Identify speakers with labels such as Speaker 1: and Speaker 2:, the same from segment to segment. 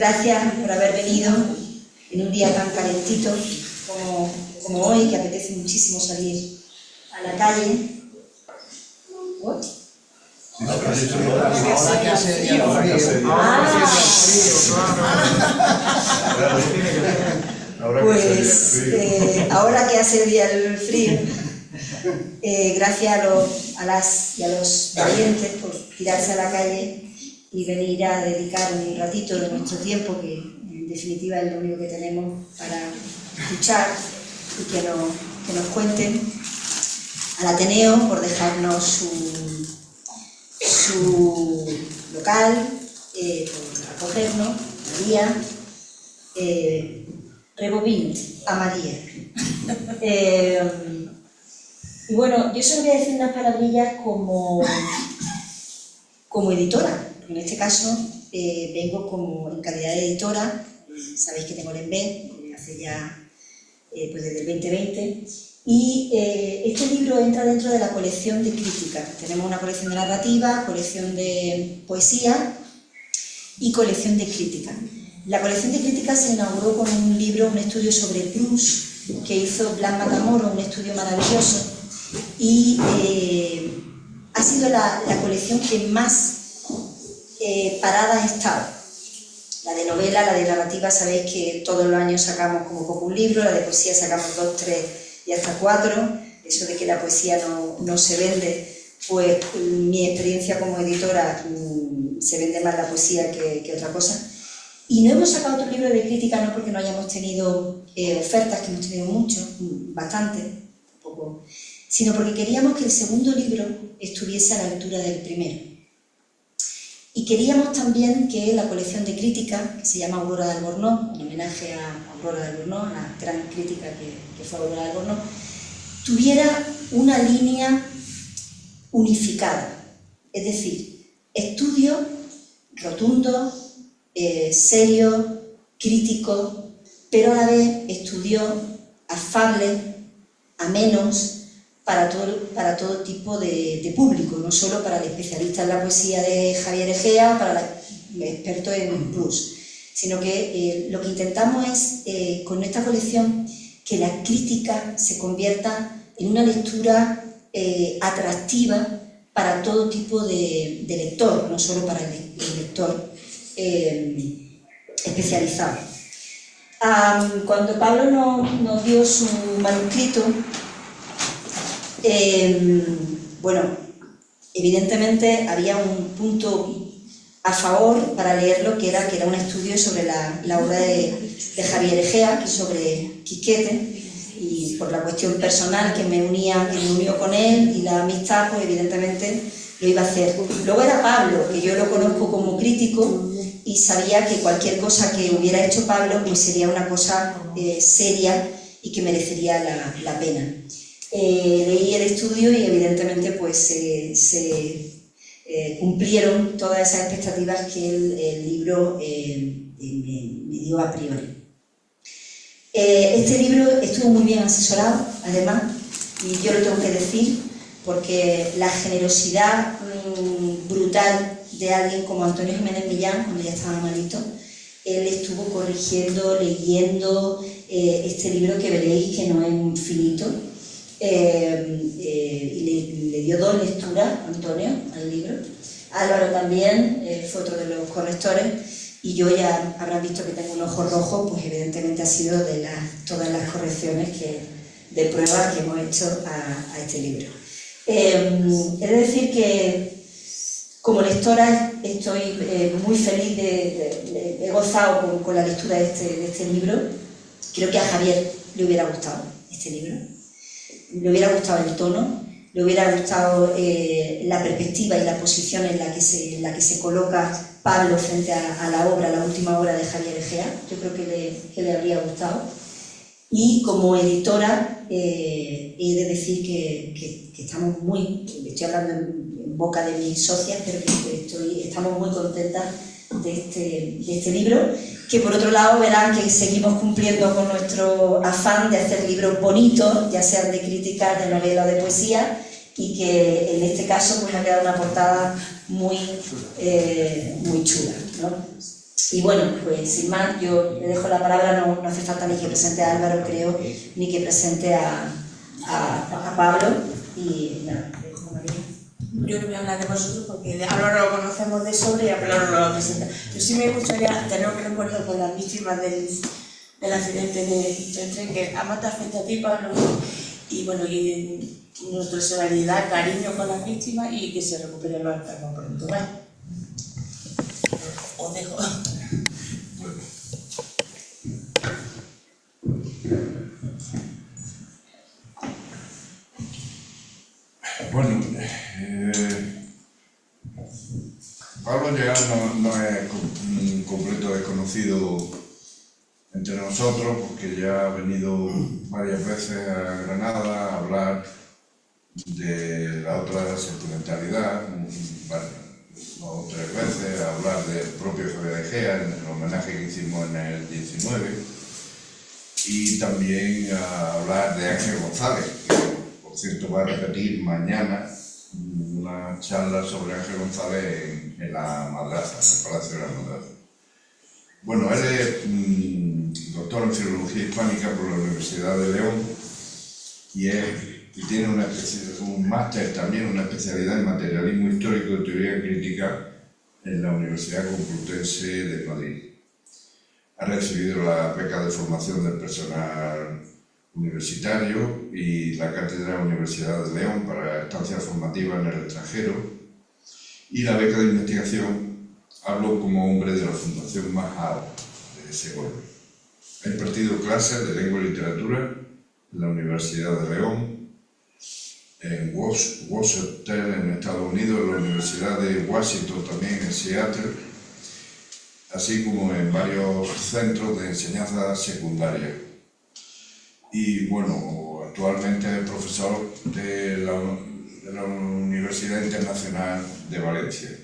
Speaker 1: gracias por haber venido en un día tan calentito como hoy, que apetece muchísimo salir a la calle. ¿What?
Speaker 2: Ahora que hace frío.
Speaker 1: Pues ahora que hace día el frío, gracias a las y a los valientes por tirarse a la calle y venir a dedicar un ratito de nuestro tiempo, que en definitiva es lo único que tenemos para escuchar y que nos cuenten. Al Ateneo por dejarnos su local, por acogernos, María, Rebobint a María. Y bueno, yo solo voy a decir unas palabrillas como editora. En este caso vengo en calidad de editora. Sabéis que tengo el ENVE hace ya pues desde el 2020. Y este libro entra dentro de la colección de crítica. Tenemos una colección de narrativa, colección de poesía y colección de crítica. La colección de crítica se inauguró con un libro, un estudio sobre Proust, que hizo Blas Matamoro, un estudio maravilloso, y ha sido la colección que más parada ha estado. La de novela, la de narrativa, sabéis que todos los años sacamos como poco un libro, la de poesía sacamos 2, 3 y hasta 4, eso de que la poesía no se vende, pues mi experiencia como editora, se vende más la poesía que otra cosa. Y no hemos sacado otro libro de crítica, no porque no hayamos tenido ofertas, que hemos tenido mucho, bastante, poco, sino porque queríamos que el segundo libro estuviese a la altura del primero. Y queríamos también que la colección de crítica, que se llama Aurora de Albornoz, en homenaje a Aurora de Albornoz, a la gran crítica que fue Aurora de Albornoz, tuviera una línea unificada. Es decir, estudio rotundo, serio, crítico, pero a la vez estudio afable, amenos, para todo tipo de público, no solo para el especialista en la poesía de Javier Egea, para el experto en Proust, sino que lo que intentamos es, con esta colección, que la crítica se convierta en una lectura atractiva para todo tipo de lector, no solo para el lector especializado. Cuando Pablo nos dio su manuscrito, bueno, evidentemente había un punto a favor para leerlo, que era un estudio sobre la obra de Javier Egea, sobre Quiquete, y por la cuestión personal que me unió con él y la amistad, pues evidentemente lo iba a hacer. Luego era Pablo, que yo lo conozco como crítico y sabía que cualquier cosa que hubiera hecho Pablo pues sería una cosa seria y que merecería la pena. Leí el estudio y evidentemente pues se cumplieron todas esas expectativas que el libro me dio a priori. Este libro estuvo muy bien asesorado, además, y yo lo tengo que decir, porque la generosidad brutal de alguien como Antonio Jiménez Millán, cuando ya estaba malito, él estuvo corrigiendo, leyendo este libro que veréis que no es infinito, y le dio 2 lecturas, Antonio, al libro. Álvaro también fue otro de los correctores, y yo ya habrán visto que tengo un ojo rojo, pues evidentemente ha sido de todas las correcciones de prueba que hemos hecho a este libro. He de decir que como lectora estoy muy feliz, he gozado con la lectura de este libro. Creo que a Javier le hubiera gustado este libro. Le hubiera gustado el tono, le hubiera gustado la perspectiva y la posición en la que se coloca Pablo frente a la última obra de Javier Egea. Yo creo que le habría gustado. Y como editora he de decir que estamos estoy hablando en boca de mis socias, pero que estamos muy contentas de este libro, que por otro lado verán que seguimos cumpliendo con nuestro afán de hacer libros bonitos, ya sean de crítica, de novela o de poesía, y que en este caso pues ha quedado una portada muy chula, ¿no? Y bueno, pues sin más, yo le dejo la palabra, no hace falta ni que presente a Álvaro, creo, ni que presente a Pablo, y nada, le dejo a María.
Speaker 2: Yo no voy a hablar de vosotros porque Álvaro lo conocemos de sobre y Álvaro lo va a presentar. Yo sí me gustaría tener un recuerdo con las víctimas del accidente del tren, que además te afecta a ti, Pablo, y bueno, y nuestra solidaridad, cariño con las víctimas y que se recupere lo antes pronto, ¿vale? Os dejo.
Speaker 3: Bueno, Pablo ya no es un completo desconocido entre nosotros, porque ya ha venido varias veces a Granada a hablar de la otra sentimentalidad, dos o tres veces a hablar del propio Javier Egea, en el homenaje que hicimos en el 19, y también a hablar de Ángel González, que por cierto va a repetir mañana una charla sobre Ángel González en la Madraza, en el Palacio de la Madraza. Bueno, él es doctor en Filología Hispánica por la Universidad de León y tiene un máster también, una especialidad en materialismo histórico y teoría crítica en la Universidad Complutense de Madrid. Ha recibido la beca de formación del personal universitario y la cátedra de la Universidad de León para estancias formativas en el extranjero, y la beca de investigación Hablo como hombre de la Fundación Majao de Segovia. Ha impartido clases de lengua y literatura en la Universidad de León, en Washington, en Estados Unidos, en la Universidad de Washington, también en Seattle, así como en varios centros de enseñanza secundaria. Y bueno, actualmente es profesor de la Universidad Internacional de Valencia.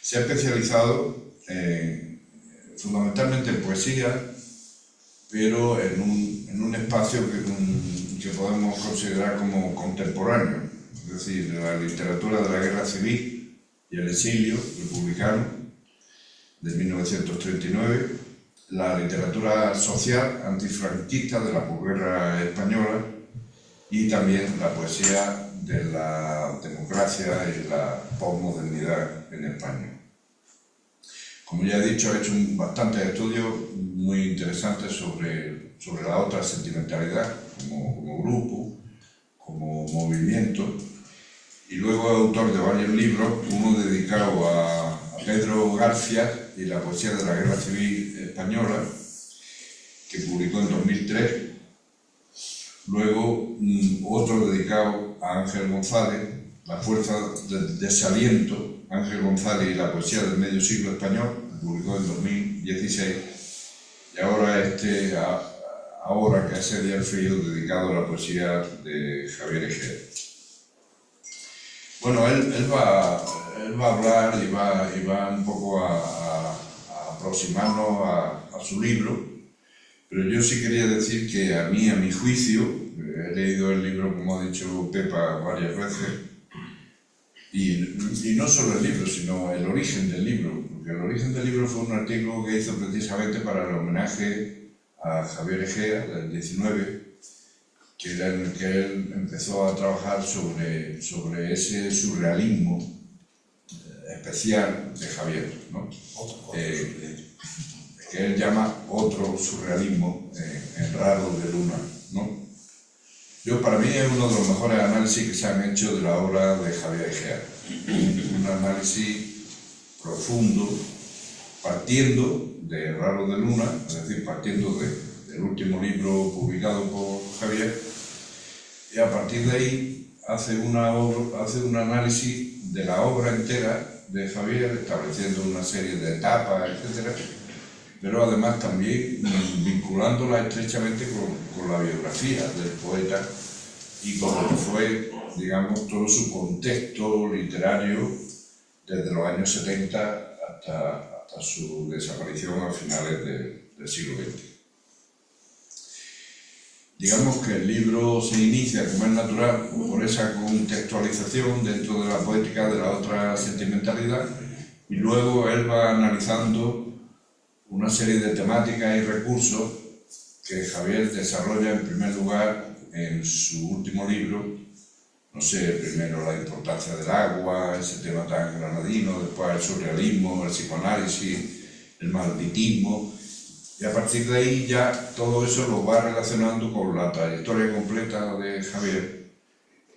Speaker 3: Se ha especializado fundamentalmente en poesía, pero en un espacio que podemos considerar como contemporáneo, es decir, la literatura de la guerra civil y el exilio republicano de 1939, la literatura social antifranquista de la posguerra española y también la poesía de la democracia y la posmodernidad en España. Como ya he dicho, he hecho bastantes estudios muy interesantes sobre la otra sentimentalidad como grupo, como movimiento, y luego es autor de varios libros, uno dedicado a Pedro García y la poesía de la Guerra Civil Española, que publicó en 2003, luego otro dedicado a Ángel González, La fuerza del desaliento, Ángel González y la poesía del medio siglo español, que publicó en 2016, y ahora ahora que hace día el frío, dedicado a la poesía de Javier Egea. Bueno, él va a hablar y va un poco a aproximarnos a su libro, pero yo sí quería decir que a mi juicio, he leído el libro, como ha dicho Pepa, varias veces, y no solo el libro, sino el origen del libro, porque el origen del libro fue un artículo que hizo precisamente para el homenaje a Javier Egea del 19, que era en el que él empezó a trabajar sobre ese surrealismo especial de Javier, ¿no? Que él llama otro surrealismo en Raro de Luna, ¿no? Para mí es uno de los mejores análisis que se han hecho de la obra de Javier Egea. Un análisis profundo, partiendo de Raro de Luna, es decir, partiendo del último libro publicado por Javier, y a partir de ahí hace un análisis de la obra entera de Javier, estableciendo una serie de etapas, etc., pero además también vinculándola estrechamente con la biografía del poeta y con lo que fue, digamos, todo su contexto literario desde los años 70 hasta su desaparición a finales del siglo XX. Digamos que el libro se inicia, como es natural, por esa contextualización dentro de la poética de la otra sentimentalidad, y luego él va analizando una serie de temáticas y recursos que Javier desarrolla en primer lugar en su último libro. No sé, primero la importancia del agua, ese tema tan granadino, después el surrealismo, el psicoanálisis, el malditismo, y a partir de ahí ya todo eso lo va relacionando con la trayectoria completa de Javier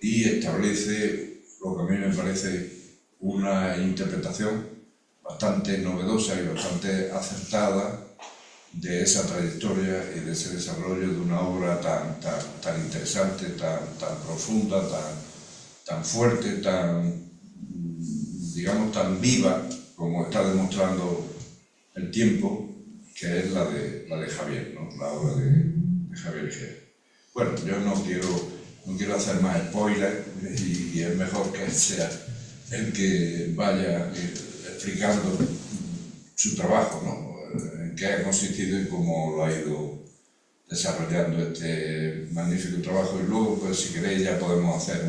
Speaker 3: y establece lo que a mí me parece una interpretación bastante novedosa y bastante acertada de esa trayectoria y de ese desarrollo de una obra tan interesante, tan profunda, tan fuerte, digamos, tan viva como está demostrando el tiempo, que es la de Javier, ¿no? La obra de Javier Egea. Bueno, yo no quiero hacer más spoilers y es mejor que él sea el que vaya explicando su trabajo, ¿no? En qué ha consistido y cómo lo ha ido desarrollando este magnífico trabajo. Y luego, pues, si queréis, ya podemos hacer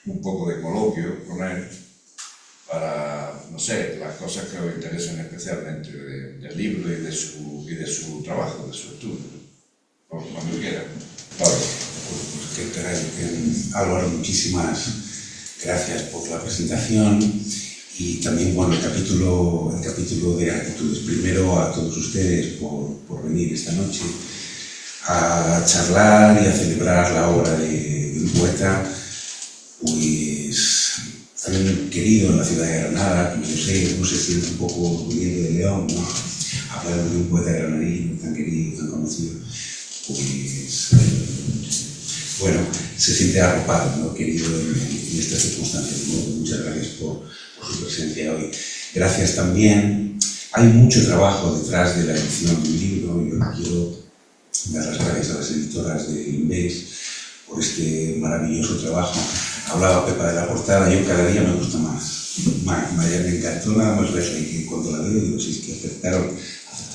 Speaker 3: un poco de coloquio con él para, no sé, las cosas que os interesen especialmente del libro y de su trabajo, de su estudio. Por cuando quieran. Pablo.
Speaker 4: Álvaro, muchísimas gracias por la presentación y también, bueno, el capítulo de actitudes. Primero a todos ustedes por venir esta noche a charlar y a celebrar la obra de un poeta, pues también querido en la ciudad de Granada, como yo sé, uno se siente un poco viniendo de León, ¿no? Hablar de un poeta granadino tan querido, tan conocido, pues bueno, se siente arropado, ¿no? Querido en estas circunstancias, ¿no? Muchas gracias por su presencia hoy. Gracias también. Hay mucho trabajo detrás de la edición del libro. Yo quiero dar las gracias a las editoras de Inves por este maravilloso trabajo. Hablaba Pepa de la portada, yo cada día me gusta más. Me encantó nada más verla, y que cuando la veo digo, si es que acertaron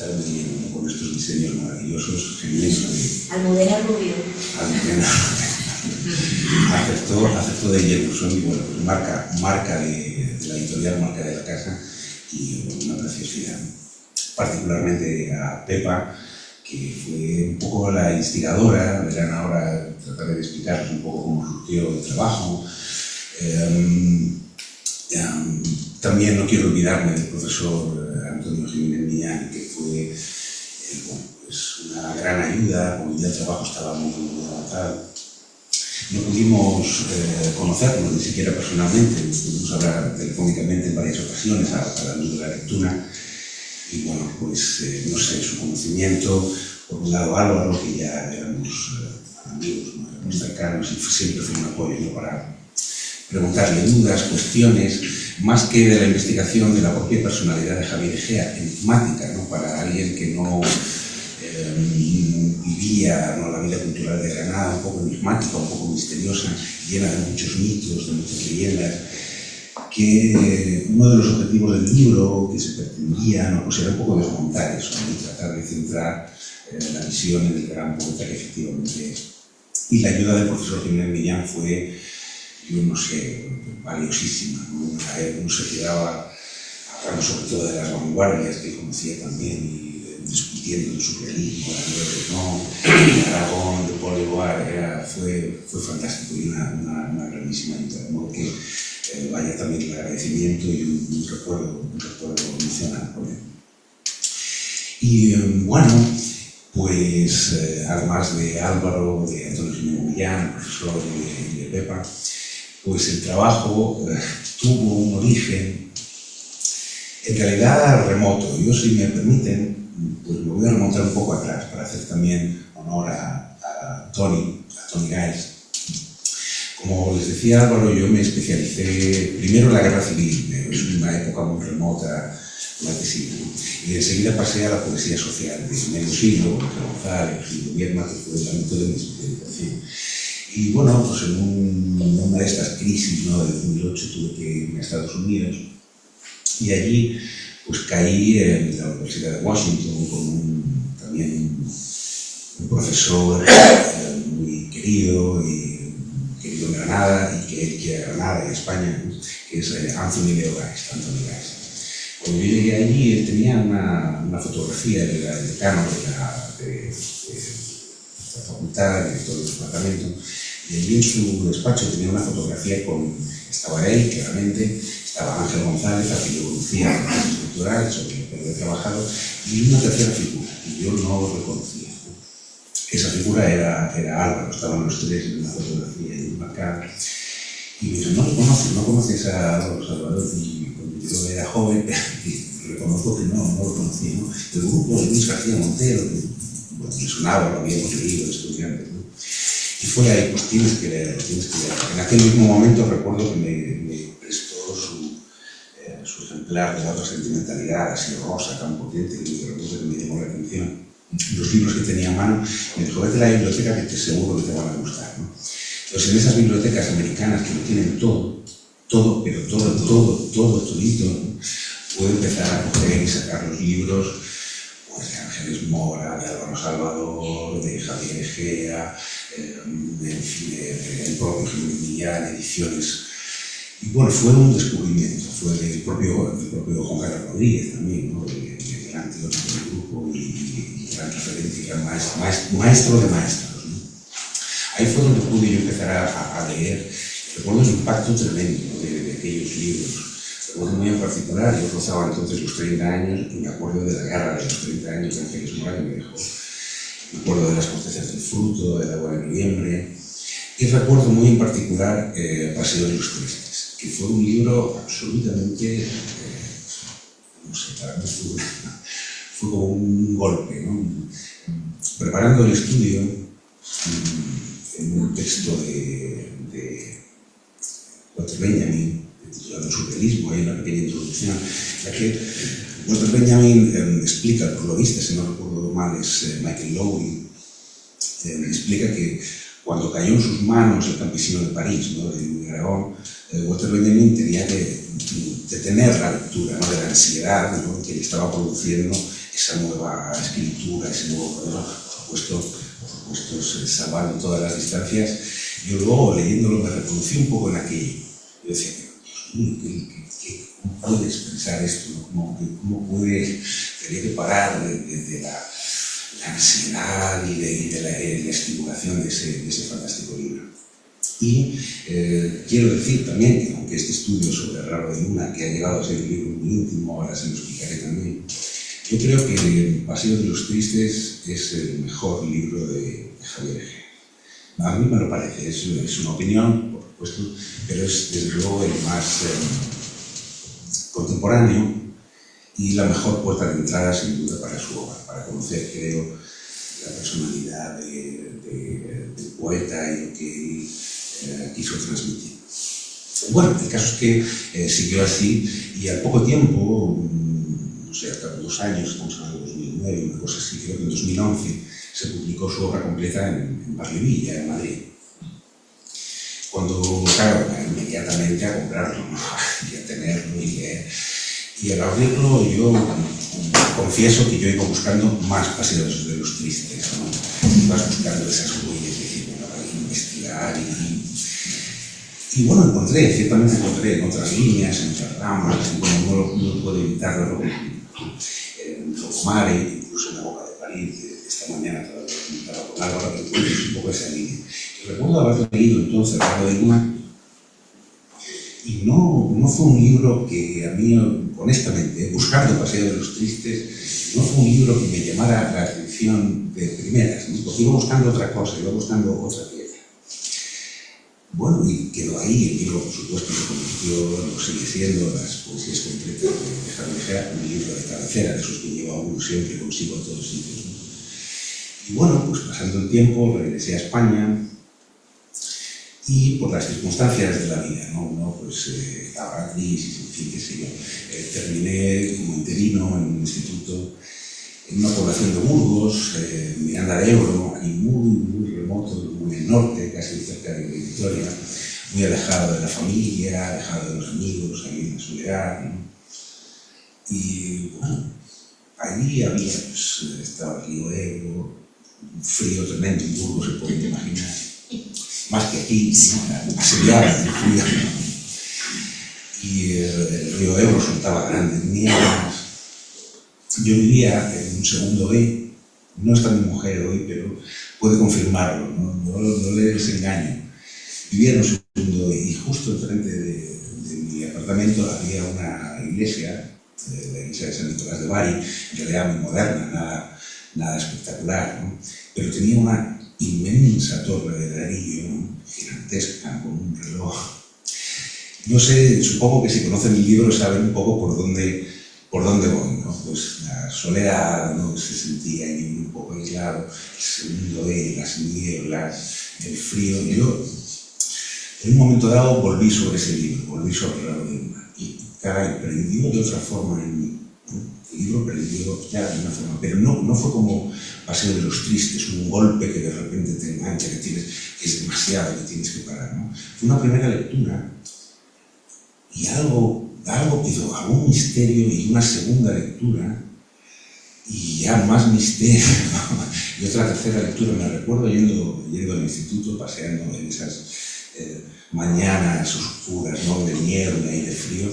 Speaker 4: de lleno, ¿no? Con estos diseños maravillosos, genuinos.
Speaker 1: Almudena Rubio.
Speaker 4: Acertó de lleno, son, bueno, pues marca de la editorial, marca de la casa, y bueno, una preciosidad. Particularmente a Pepa, que fue un poco la instigadora. Verán ahora, trataré de explicarles un poco cómo surgió el trabajo. También no quiero olvidarme del profesor Antonio Jiménez Millán, que fue bueno, pues una gran ayuda, cuando ya el trabajo estaba muy avanzado. No pudimos conocernos ni siquiera personalmente, pudimos hablar telefónicamente en varias ocasiones a la luz de la lectura. Y bueno, pues no sé, su conocimiento, por un lado Álvaro, que ya éramos amigos, ¿no? Éramos cercanos, y siempre fue un apoyo, ¿no? Para preguntarle dudas, cuestiones, más que de la investigación de la propia personalidad de Javier Egea, enigmática, ¿no? Para alguien que no vivía, ¿no?, la vida cultural de Granada, un poco enigmática, un poco misteriosa, llena de muchos mitos, de muchas leyendas, que uno de los objetivos del libro que se pretendía, ¿no?, pues era un poco desmontar eso, ¿no? Y tratar de centrar la visión en el gran poeta que efectivamente es. Y la ayuda del profesor Jiménez Millán fue, yo no sé, valiosísima, ¿no? Uno se quedaba hablando sobre todo de las vanguardias que conocía también, y discutiendo del surrealismo, de Aragón, de Paul Éluard, fue fantástico y una grandísima ayuda. De modo que vaya también el agradecimiento y un recuerdo emocional por él. Y bueno, pues además de Álvaro, de Antonio Jiménez Millán, profesor de Pepa, pues el trabajo tuvo un origen en realidad remoto. Yo, si me permiten, pues me voy a remontar un poco atrás para hacer también honor a Tony Gais. Como les decía Álvaro, yo me especialicé primero en la guerra civil, es una época muy remota, la que sí, y enseguida pasé a la poesía social de medio siglo, Jorge González, Gil Vierma, que fue el ámbito de mi especialización. Y bueno, pues en una de estas crisis, ¿no?, de 2008 tuve que irme a Estados Unidos, y allí pues caí en la Universidad de Washington con también un profesor muy querido en Granada, y que él quiere Granada y España, que es Anthony Gais. Cuando yo llegué allí, él tenía una fotografía, él era el decano de la facultad, director del departamento, y allí en su despacho tenía una fotografía estaba él, claramente, estaba Ángel González, a quien yo conocía en la tesis doctoral, sobre lo que había trabajado, y una tercera figura, que yo no reconocía. Esa figura era Álvaro, estaban los tres en una fotografía enmarcada. Y me dijo, no conoces a Álvaro Salvador. Y cuando yo era joven, reconozco que no lo conocía, ¿no? El grupo de Luis García Montero, que bueno, me sonaba, lo habíamos leído de estudiantes, ¿no? Y fue ahí, pues tienes que leer. En aquel mismo momento recuerdo que me prestó su ejemplar de la otra sentimentalidad, así rosa, tan potente, que recuerdo que me llamó la atención. Los libros que tenía a mano, me dijo, vete a la biblioteca que te seguro que te van a gustar, ¿no? Entonces, en esas bibliotecas americanas que lo tienen todo, todito, ¿no? Puedo empezar a coger y sacar los libros pues, de Ángeles Mora, de Álvaro Salvador, de Javier Egea, en fin, el propio Jiménez Millán, ediciones. Y bueno, fue un descubrimiento, fue del propio Juan Carlos Rodríguez también, ¿no? El gran teórico del grupo y gran referente, gran maestro de maestros, ¿no? Ahí fue donde pude yo empezar a leer. Recuerdo el impacto tremendo, ¿no? de aquellos libros. Recuerdo muy en particular, yo rozaba entonces los 30 años y me acuerdo de la guerra de los 30 años de Ángeles Mora que me dejó. Me acuerdo de Las cortezas del fruto, del agua de noviembre. Y recuerdo muy en particular Paseo de los Tristes, que fue un libro absolutamente, no sé, para mí fue como un golpe, ¿no? Preparando el estudio, en un texto de Walter Benjamin, titulado El surrealismo, hay una pequeña introducción, en la que Walter Benjamin explica, por lo visto, si no recuerdo mal, es Michael Lowry, explica que cuando cayó en sus manos El campesino de París, ¿no? de Louis Aragon, Walter Benjamin tenía que detener la lectura, ¿no? de la ansiedad, ¿no? que le estaba produciendo esa nueva escritura, ese nuevo poder, por supuesto, salvando todas las distancias. Yo luego, leyéndolo, me reconocí un poco en aquello. Yo decía, Dios mío, ¿cómo puede expresar esto? ¿No? ¿Cómo puede? Tenía que parar de la ansiedad y de la estimulación de ese fantástico libro. Y quiero decir también que, aunque este estudio sobre Raro de Luna, que ha llegado a ser un libro muy íntimo, ahora se lo explicaré también, yo creo que Paseo de los Tristes es el mejor libro de Javier Egea. A mí me lo parece, es una opinión, por supuesto, pero es desde luego el más contemporáneo y la mejor puerta de entrada, sin duda, para su obra, para conocer, creo, la personalidad del poeta y lo que él quiso transmitir. Bueno, el caso es que siguió así y al poco tiempo, no sé, hasta 2 años, estamos hablando de 2009, una cosa así, creo que en 2011 se publicó su obra completa en Barlevilla, en Madrid. Cuando, claro, inmediatamente a comprarlo, ¿no? y a tenerlo y leer. Y al abrirlo yo confieso que yo iba buscando más Paseos de los Tristes, ¿no? Ibas buscando esas huellas, decir, bueno, hay que investigar y bueno, ciertamente encontré en otras líneas, en otras ramas, bueno, no puedo evitarlo, en Locomare, incluso en La Boca de París, esta mañana estaba con Álvaro, que encuentro un poco esa línea. Y recuerdo haberlo leído entonces, Raro de Luna, y no fue un libro que a mí, honestamente, buscando Paseo de los Tristes, no fue un libro que me llamara la atención de primeras, ¿no? Porque iba buscando otra cosa, iba buscando otra pieza. Bueno, y quedó ahí, el libro, por supuesto, se convirtió, lo sigue siendo, Las poesías completas de Javier Egea, un libro de cabecera, de esos que lleva uno siempre consigo a todos sitios, ¿no? Y bueno, pues pasando el tiempo, regresé a España, y por las circunstancias de la vida, ¿no? Pues estaba la crisis, en fin, qué sé yo. Terminé como interino en un instituto en una población de Burgos, Miranda de Ebro, y muy remoto, muy en el norte, casi cerca de Vitoria, muy alejado de la familia, alejado de los amigos, ahí en la soledad, ¿no? Y bueno, allí había, pues, estaba el río Ebro, un frío tremendo en Burgos, se puede imaginar. Más que aquí, asediada de frío. y el río Ebro soltaba grandes nieblas. Yo vivía en un segundo E, no está mi mujer hoy, pero puede confirmarlo, no les engaño. Vivía en un segundo E y justo enfrente de mi apartamento había una iglesia, la iglesia de San Nicolás de Bari, en realidad muy moderna, nada espectacular, ¿no? Pero tenía una inmensa torre de ladrillo, ¿no? Gigantesca, con un reloj. No sé, supongo que si conocen mi libro saben un poco por dónde voy, ¿no? Pues la soledad, ¿no? Se sentía ahí un poco aislado, el segundo E, las nieblas, el frío. Yo, en un momento dado, volví sobre ese libro, volví sobre la Luna, y caray, prendió de otra forma en mí, ¿no? El libro prendió ya de una forma, pero no fue como Paseo de los Tristes, un golpe que de repente te engancha, que es demasiado, que tienes que parar, ¿no? Fue una primera lectura y algo quedó, algún misterio, y una segunda lectura y ya más misterio, ¿no? Y otra tercera lectura. Me recuerdo yendo al instituto, paseando en esas mañanas oscuras, ¿no? De niebla y de frío,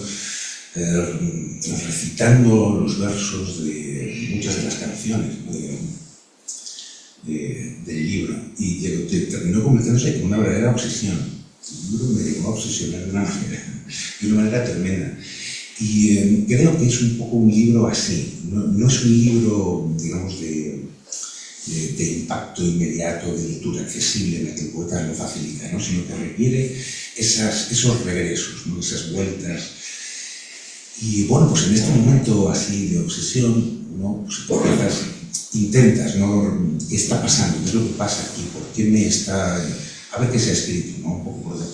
Speaker 4: recitando los versos de muchas de las canciones, ¿no? del libro, y terminó convirtiéndose en una verdadera obsesión. El libro me llegó a obsesionar de una manera tremenda. Y creo que es un poco un libro así, no es un libro, digamos, de impacto inmediato, de lectura accesible en la que el poeta lo facilita, ¿no? Sino que requiere esos regresos, ¿no? Esas vueltas. Y bueno, pues en este momento así de obsesión, ¿no? Pues intentas, ¿no? ¿Qué está pasando? ¿Qué es lo que pasa aquí? ¿Por qué me está...? A ver qué se ha escrito, ¿no? Un poco de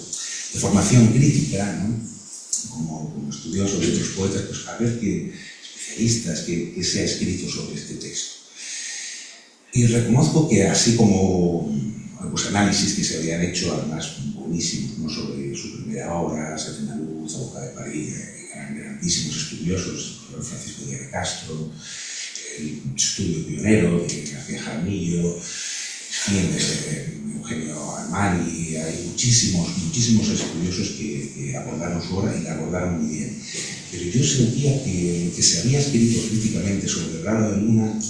Speaker 4: formación crítica, ¿no? Como estudioso de otros poetas, pues a ver qué especialistas, qué se ha escrito sobre este texto. Y reconozco que así como algunos análisis que se habían hecho, además buenísimos, ¿no? Sobre su primera obra, Serena Luz, La Boca de París, grandísimos estudiosos, Francisco de Castro, el estudio pionero de García Jaramillo, Eugenio Armani. Hay muchísimos estudiosos que abordaron su obra y la abordaron muy bien. Pero yo sentía que se había escrito críticamente sobre el Raro de Luna,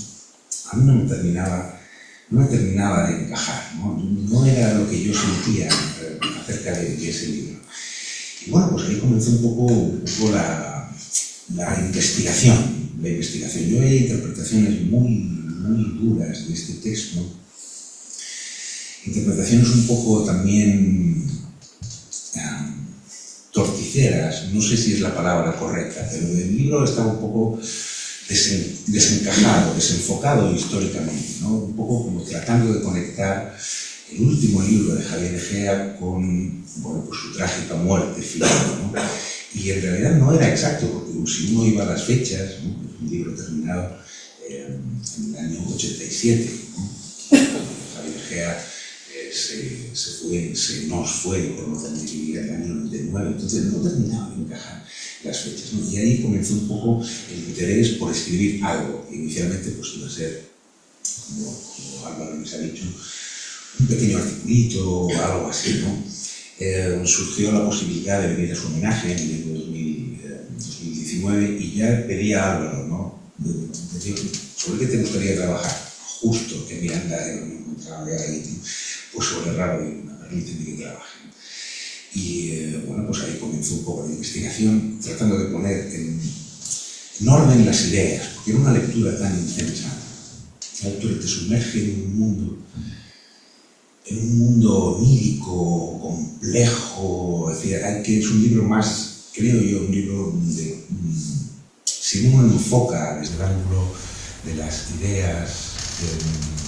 Speaker 4: a mí no me terminaba de encajar, no era lo que yo sentía acerca de ese libro. Y bueno, pues ahí comenzó un poco la investigación. Yo hay interpretaciones muy duras de este texto, interpretaciones un poco también torticeras, no sé si es la palabra correcta, pero el libro estaba un poco desencajado, desenfocado históricamente, ¿no? Un poco como tratando de conectar el último libro de Javier Egea con, bueno, pues su trágica muerte final, ¿no? Y en realidad no era exacto, porque si uno iba a las fechas, ¿no? Un libro terminado en el año 87, ¿no? Javier Egea se nos fue por no tener que vivir el año 99, entonces no terminaba de encajar las fechas, ¿no? Y ahí comenzó un poco el interés por escribir algo, que inicialmente pues iba a ser, como Álvaro les ha dicho, un pequeño articulito o algo así, ¿no? Surgió la posibilidad de venir a su homenaje en el 2019 y ya pedí a Álvaro, ¿no? ¿Sobre qué te gustaría trabajar? Justo que Miranda no encontraba ahí, ¿no? Pues sobre Raro de Luna, permíteme que trabaje. Y bueno, pues ahí comenzó un poco la investigación, tratando de poner en orden las ideas, porque era una lectura tan intensa. La lectura te sumerge en un mundo onírico, complejo, es decir, es un libro más, creo yo, un libro si uno enfoca desde el ángulo de las ideas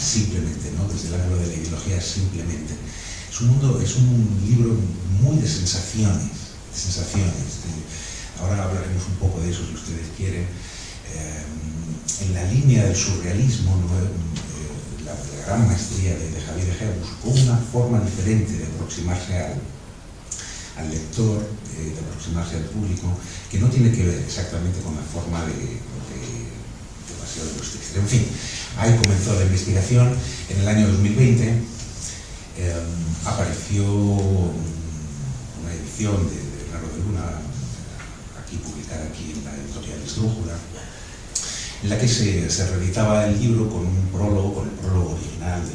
Speaker 4: simplemente, ¿no? Desde el ángulo de la ideología simplemente. Es un libro muy de sensaciones. Ahora hablaremos un poco de eso si ustedes quieren. En la línea del surrealismo, ¿no? La gran maestría de Javier Egea buscó una forma diferente de aproximarse al lector, de aproximarse al público, que no tiene que ver exactamente con la forma de Paseo de los Tristes. En fin, ahí comenzó la investigación. En el año 2020 apareció una edición de Raro de Luna, aquí, publicada aquí en la editorial Esdrújula, en la que se reeditaba el libro con un prólogo, con el prólogo original de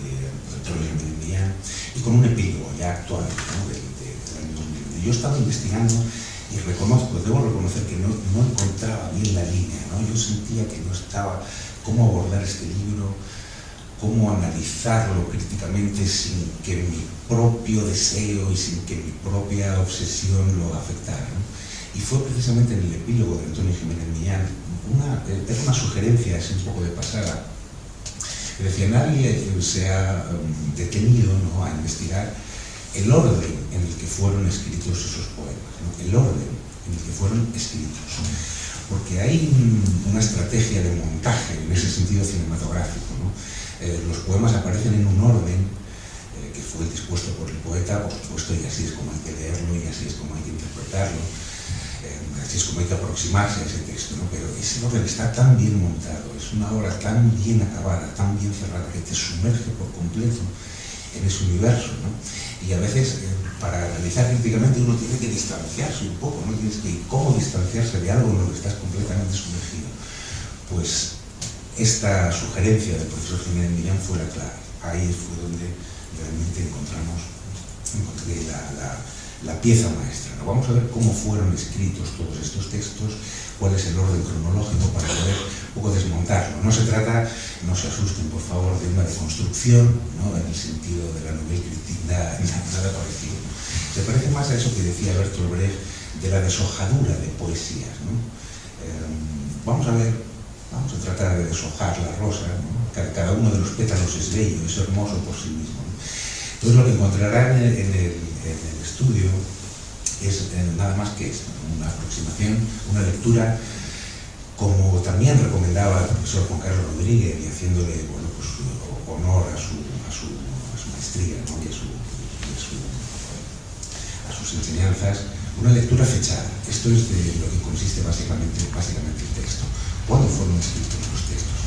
Speaker 4: Antonio Jiménez Millán y con un epílogo ya actual, ¿no? del año 2000. Yo estaba investigando y debo reconocer que no encontraba bien la línea, ¿no? Yo sentía que no estaba cómo abordar este libro, cómo analizarlo críticamente sin que mi propio deseo y sin que mi propia obsesión lo afectara, ¿no? Y fue precisamente en el epílogo de Antonio Jiménez Millán una sugerencia así un poco de pasada, que decía: nadie se ha detenido, ¿no?, a investigar el orden en el que fueron escritos esos poemas, ¿no? El orden en el que fueron escritos, porque hay una estrategia de montaje en ese sentido cinematográfico, ¿no? Los poemas aparecen en un orden que fue dispuesto por el poeta, por supuesto, y así es como hay que leerlo y así es como hay que interpretarlo, así es como hay que aproximarse a ese texto, ¿no? Pero ese orden está tan bien montado, es una obra tan bien acabada, tan bien cerrada, que te sumerge por completo en ese universo, ¿no? Y a veces, para analizar críticamente, uno tiene que distanciarse un poco, ¿no? ¿Cómo distanciarse de algo en lo que estás completamente sumergido? Pues esta sugerencia del profesor Jiménez Millán fue la clave. Ahí fue donde realmente encontré la pieza maestra, ¿no? Vamos a ver cómo fueron escritos todos estos textos, cuál es el orden cronológico para poder un poco desmontarlo. No se trata, no se asusten por favor, de una deconstrucción, ¿no?, en el sentido de la novela crítica, nada parecido, ¿no? Se parece más a eso que decía Bertolt Brecht de la deshojadura de poesías, ¿no? Vamos a tratar de deshojar la rosa, ¿no? Cada uno de los pétalos es bello, es hermoso por sí mismo, ¿no? Entonces lo que encontrarán en el estudio es nada más que esto, ¿no? Una aproximación, una lectura, como también recomendaba el profesor Juan Carlos Rodríguez, y haciéndole, bueno, pues, honor a su maestría, ¿no?, y a sus enseñanzas, una lectura fechada. Esto es de lo que consiste básicamente el texto. ¿Cuándo fueron escritos los textos?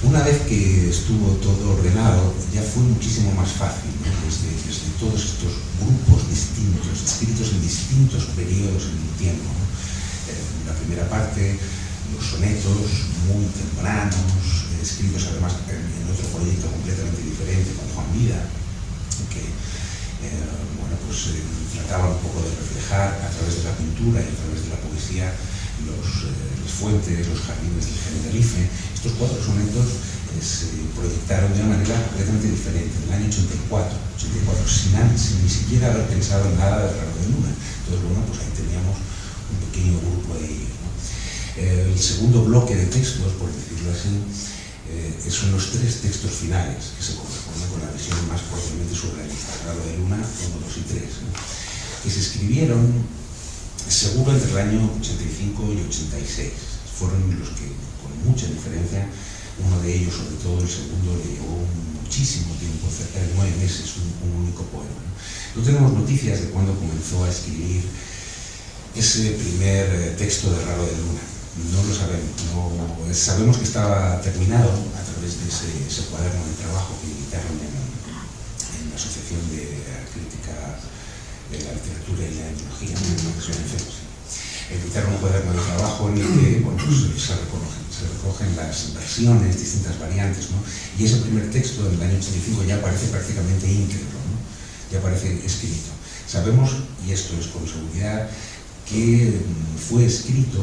Speaker 4: Una vez que estuvo todo ordenado, ya fue muchísimo más fácil, ¿no?, desde todos estos grupos distintos, escritos en distintos periodos en el tiempo, ¿no? La primera parte, los sonetos muy tempranos, escritos además en otro proyecto completamente diferente, con Juan Vida, que trataba un poco de reflejar a través de la pintura y a través de la poesía las fuentes, los jardines del Generalife. Estos 4 sonetos se proyectaron de una manera completamente diferente, en el año 84, sin ni siquiera haber pensado en nada de Raro de Luna. Entonces, bueno, pues ahí teníamos un pequeño grupo de ellos, ¿no? El segundo bloque de textos, por decirlo así, son los 3 textos finales, que se corresponden con la visión más propiamente surrealista, Raro de Luna 1, 2 y 3, ¿no?, que se escribieron seguro entre el año 85 y 86. Fueron los que, con mucha diferencia, uno de ellos, sobre todo el segundo, le llevó muchísimo tiempo, cerca de 9 meses, un único poema, ¿no? No tenemos noticias de cuándo comenzó a escribir ese primer texto de Raro de Luna. No lo sabemos. Sabemos que estaba terminado a través de ese cuaderno de trabajo que editaron en la Asociación de Crítica de la Literatura y la Etnología, editaron un cuaderno de trabajo en el que, bueno, pues, se recogen las versiones, distintas variantes, ¿no? Y ese primer texto del año 85 ya aparece prácticamente íntegro, ¿no? Ya aparece escrito. Sabemos, y esto es con seguridad, que fue escrito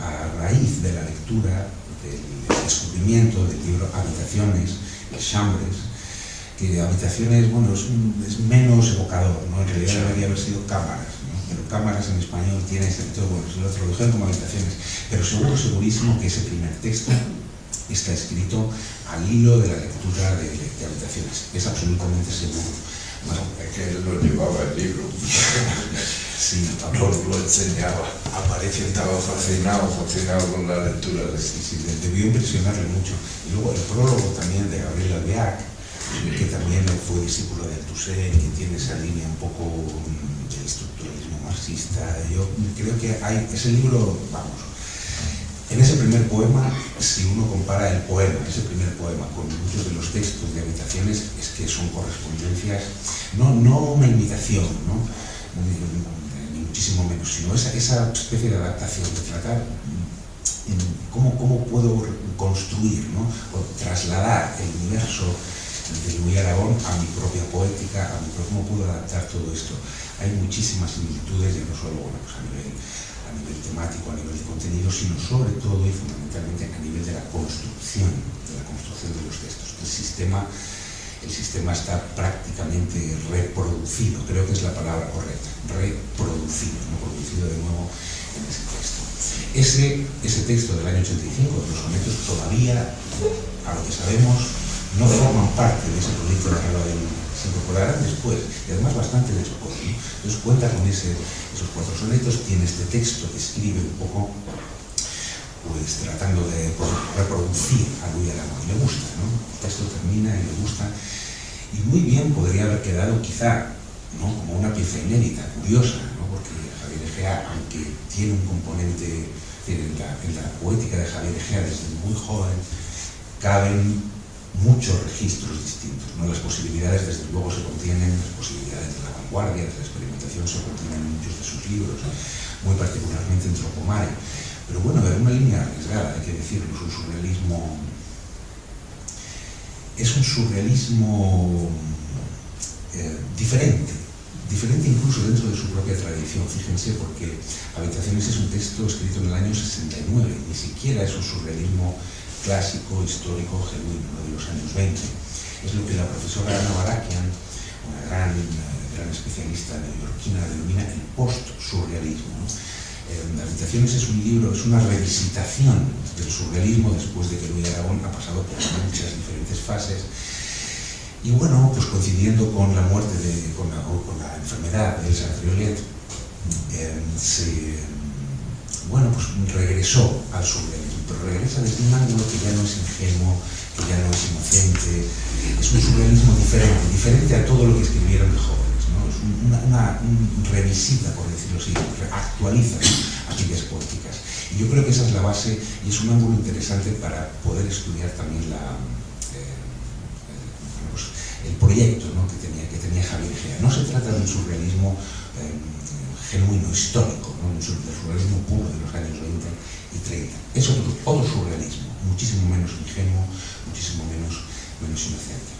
Speaker 4: a raíz de la lectura, del descubrimiento del libro Habitaciones, de Chambres, que Habitaciones, bueno, es menos evocador, ¿no? En realidad debería haber sido Cámaras, ¿no? Pero Cámaras en español tiene ese texto, bueno, se lo tradujeron como Habitaciones, pero segurísimo que ese primer texto está escrito al hilo de la lectura de Habitaciones, es absolutamente seguro.
Speaker 3: Bueno, es que él lo llevaba el libro.
Speaker 4: Sí,
Speaker 3: lo enseñaba. Estaba fascinado con la lectura de
Speaker 4: sí, debió impresionarle mucho. Y luego el prólogo también de Gabriel Alvear, que también fue discípulo de Althusser, que tiene esa línea un poco del estructuralismo marxista. Yo creo que ese libro, vamos, en ese primer poema, si uno compara el poema, ese primer poema, con muchos de los textos de Habitaciones, es que son correspondencias, no una imitación, ¿no?, ni muchísimo menos, sino esa especie de adaptación, de tratar cómo puedo construir, ¿no? O trasladar el universo de Luis Aragón a mi propia poética, cómo puedo adaptar todo esto. Hay muchísimas similitudes, ya no solo pues a nivel temático, a nivel de contenido, sino sobre todo y fundamentalmente a nivel de la construcción de los textos. El sistema está prácticamente reproducido, creo que es la palabra correcta, reproducido, no producido de nuevo en ese texto. Ese texto del año 85, los sonetos, todavía, a lo que sabemos, no forman parte de ese proyecto de Raval, se incorporarán después, y además bastante después, ¿no? Entonces cuenta con esos 4 sonetos, tiene este texto que escribe un poco, pues tratando de reproducir a Luis Aragón. Le gusta, ¿no? El texto termina y le gusta, y muy bien podría haber quedado quizá, ¿no?, como una pieza inédita, curiosa, ¿no? Porque Javier Egea, aunque tiene un componente en la poética de Javier Egea desde muy joven, caben muchos registros distintos, ¿no? Las posibilidades, desde luego, se contienen, las posibilidades de la vanguardia, de la experimentación, se contienen en muchos de sus libros, muy particularmente en Tropomare. Pero bueno, era una línea arriesgada, hay que decirlo, es un surrealismo diferente incluso dentro de su propia tradición. Fíjense, porque Habitaciones es un texto escrito en el año 69, ni siquiera es un surrealismo clásico, histórico, genuino, ¿no?, de los años 20. Es lo que la profesora Ana Barakian, una gran especialista neoyorquina, denomina el post-surrealismo, ¿no? Habitaciones es un libro, es una revisitación del surrealismo después de que Luis Aragón ha pasado por muchas diferentes fases. Y bueno, pues coincidiendo con la muerte, con la enfermedad de Elsa Triolet, pues regresó al surrealismo, pero regresa desde un ángulo que ya no es ingenuo, que ya no es inocente. Es un surrealismo diferente a todo lo que escribieron de jóvenes, ¿no? Es una revisita, por decirlo así, actualiza, ¿no?, aquellas poéticas. Y yo creo que esa es la base y es un ángulo interesante para poder estudiar también el proyecto, ¿no?, que tenía Javier Egea. No se trata de un surrealismo genuino, histórico, ¿no?, del surrealismo puro de los años 20 y 30. Es otro surrealismo, muchísimo menos ingenuo, muchísimo menos inocente.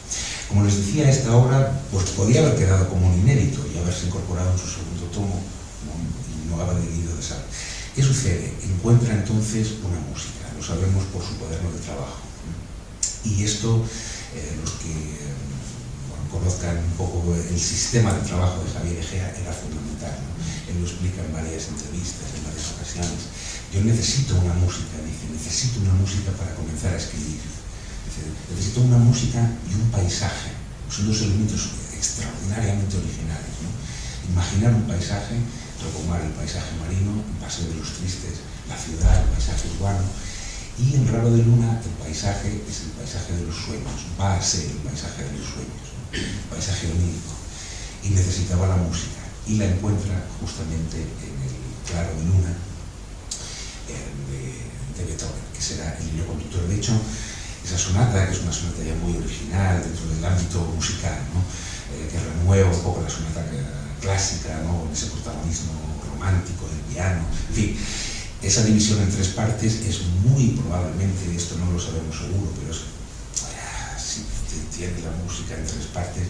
Speaker 4: Como les decía, esta obra pues podía haber quedado como un inédito y haberse incorporado en su segundo tomo, y no haber debido de saber. ¿Qué sucede? Encuentra entonces una música, lo sabemos por su cuaderno de trabajo. Y esto, los que conozcan un poco el sistema de trabajo de Javier Egea, era fundamental, ¿no? Él lo explica en varias entrevistas, en varias ocasiones. Yo necesito una música, dice, necesito una música para comenzar a escribir. Dice, necesito una música y un paisaje. Son dos elementos extraordinariamente originales, ¿no? Imaginar un paisaje, Tropomare, el paisaje marino, el Paseo de los Tristes, la ciudad, el paisaje urbano, y en Raro de Luna el paisaje es el paisaje de los sueños, va a ser el paisaje de los sueños, ¿no?, paisaje onírico, y necesitaba la música, y la encuentra justamente en el Claro de Luna de Beethoven, que será el hilo conductor. De hecho, esa sonata, que es una sonata ya muy original dentro del ámbito musical, ¿no?, que renueva un poco la sonata clásica, ¿no?, con ese protagonismo romántico del piano, en fin. Esa división en 3 partes es muy probablemente, esto no lo sabemos seguro, pero si tiene la música en 3 partes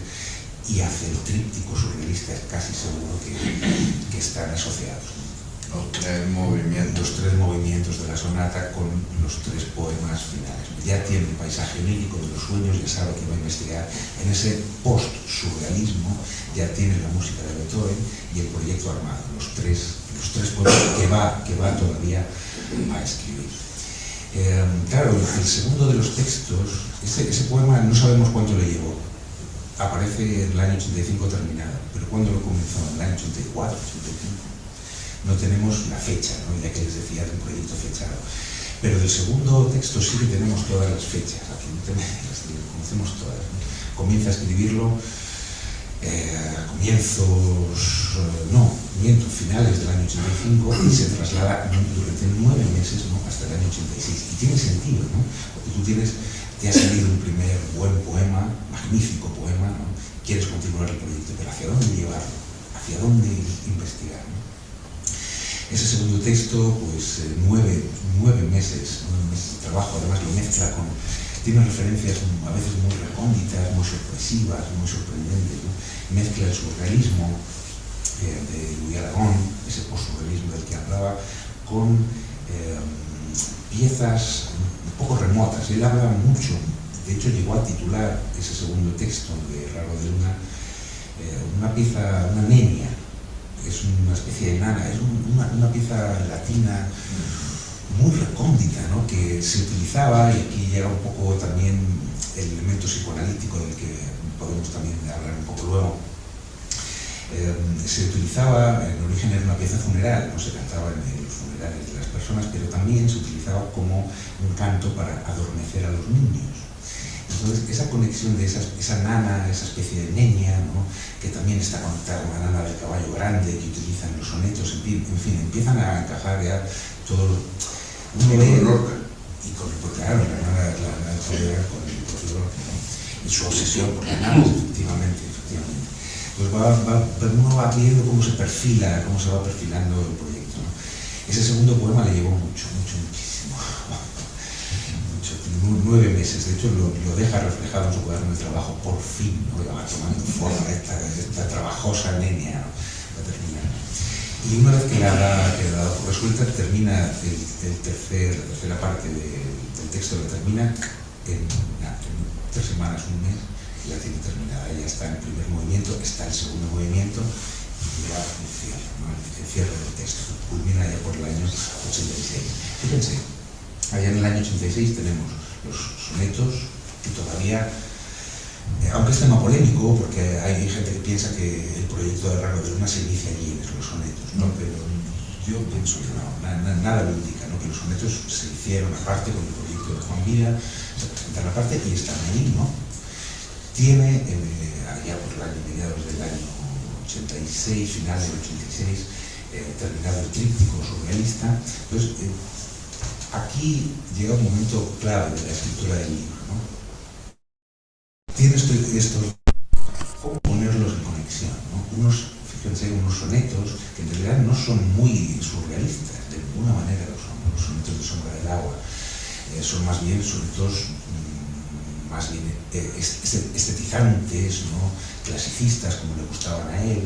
Speaker 4: y hace el tríptico surrealista, es casi seguro que están asociados, ¿no?
Speaker 3: Los 3 movimientos.
Speaker 4: Los 3 movimientos de la sonata con los 3 poemas finales. Ya tiene el paisaje onírico de los sueños, ya sabe que va a investigar en ese post-surrealismo, ya tiene la música de Beethoven y el proyecto armado, los tres poemas que va todavía a escribir. Claro, el segundo de los textos, ese poema no sabemos cuánto le llevó. Aparece en el año 85 terminado, pero ¿cuándo lo comenzó? ¿En el año 84, 85? No tenemos la fecha, ¿no?, ya que les decía, de un proyecto fechado. Pero del segundo texto sí que tenemos todas las fechas, absolutamente, las conocemos todas, ¿no? Comienza a escribirlo finales del año 85 y se traslada durante 9 meses, ¿no?, hasta el año 86. Y tiene sentido, ¿no?, porque te ha salido un primer buen poema, magnífico poema, ¿no?, quieres continuar el proyecto, pero ¿hacia dónde llevarlo? ¿Hacia dónde investigar, ¿no? Ese segundo texto, pues 9 meses de trabajo, además lo mezcla con... Tiene referencias a veces muy recónditas, muy sorpresivas, muy sorprendentes, ¿no? Mezcla el surrealismo de Louis Aragon, ese postsurrealismo del que hablaba, con piezas un poco remotas. Él hablaba mucho, de hecho llegó a titular ese segundo texto de Raro de Luna una pieza, una nenia, es una especie de nana, es una pieza latina muy recóndita, ¿no? Que se utilizaba, y aquí llega un poco también el elemento psicoanalítico del que podemos también hablar un poco luego. Se utilizaba, en origen era una pieza funeral, no se cantaba en los funerales de las personas, pero también se utilizaba como un canto para adormecer a los niños. Entonces, esa conexión de esa nana, esa especie de nenia, ¿no? Que también está conectada con la nana del caballo grande que utilizan los sonetos, en fin, empiezan a encajar ya todo un nivel. Y con, porque claro, la nana con el propio Lorca, ¿no? Y su obsesión por la nana, efectivamente. Pues uno va viendo cómo se perfila, cómo se va perfilando el proyecto, ¿no? Ese segundo poema le llevó muchísimo. 9 meses, de hecho lo deja reflejado en su cuaderno de trabajo, por fin, ¿no? Va tomando forma esta trabajosa nenia, ¿no? Va a terminar. Y una vez que la ha quedado resuelta, termina la tercera parte del texto, la termina en 3 semanas, un mes, y la tiene terminada. Ya está en el primer movimiento, está el segundo movimiento, y ya el cierre del texto. Culmina ya por el año 86. Fíjense, allá en el año 86 tenemos los sonetos, que todavía, aunque es tema polémico, porque hay gente que piensa que el proyecto de Raro de Luna se inicia allí en los sonetos, ¿no? Pero yo pienso que no, nada lo indica, ¿no? Que los sonetos se hicieron aparte con el proyecto de Juan Vila, se presentan aparte y están ahí, ¿no? Tiene, allá por el año, mediados del año 86, final del 86, terminado el tríptico surrealista. Entonces, aquí llega un momento clave de la escritura del libro, ¿no? Tiene esto, cómo ponerlos en conexión, ¿no? Fíjense, unos sonetos que en realidad no son muy surrealistas, de ninguna manera lo son. Los sonetos de Sombra del Agua son más bien sonetos estetizantes, ¿no? Clasicistas, como le gustaban a él.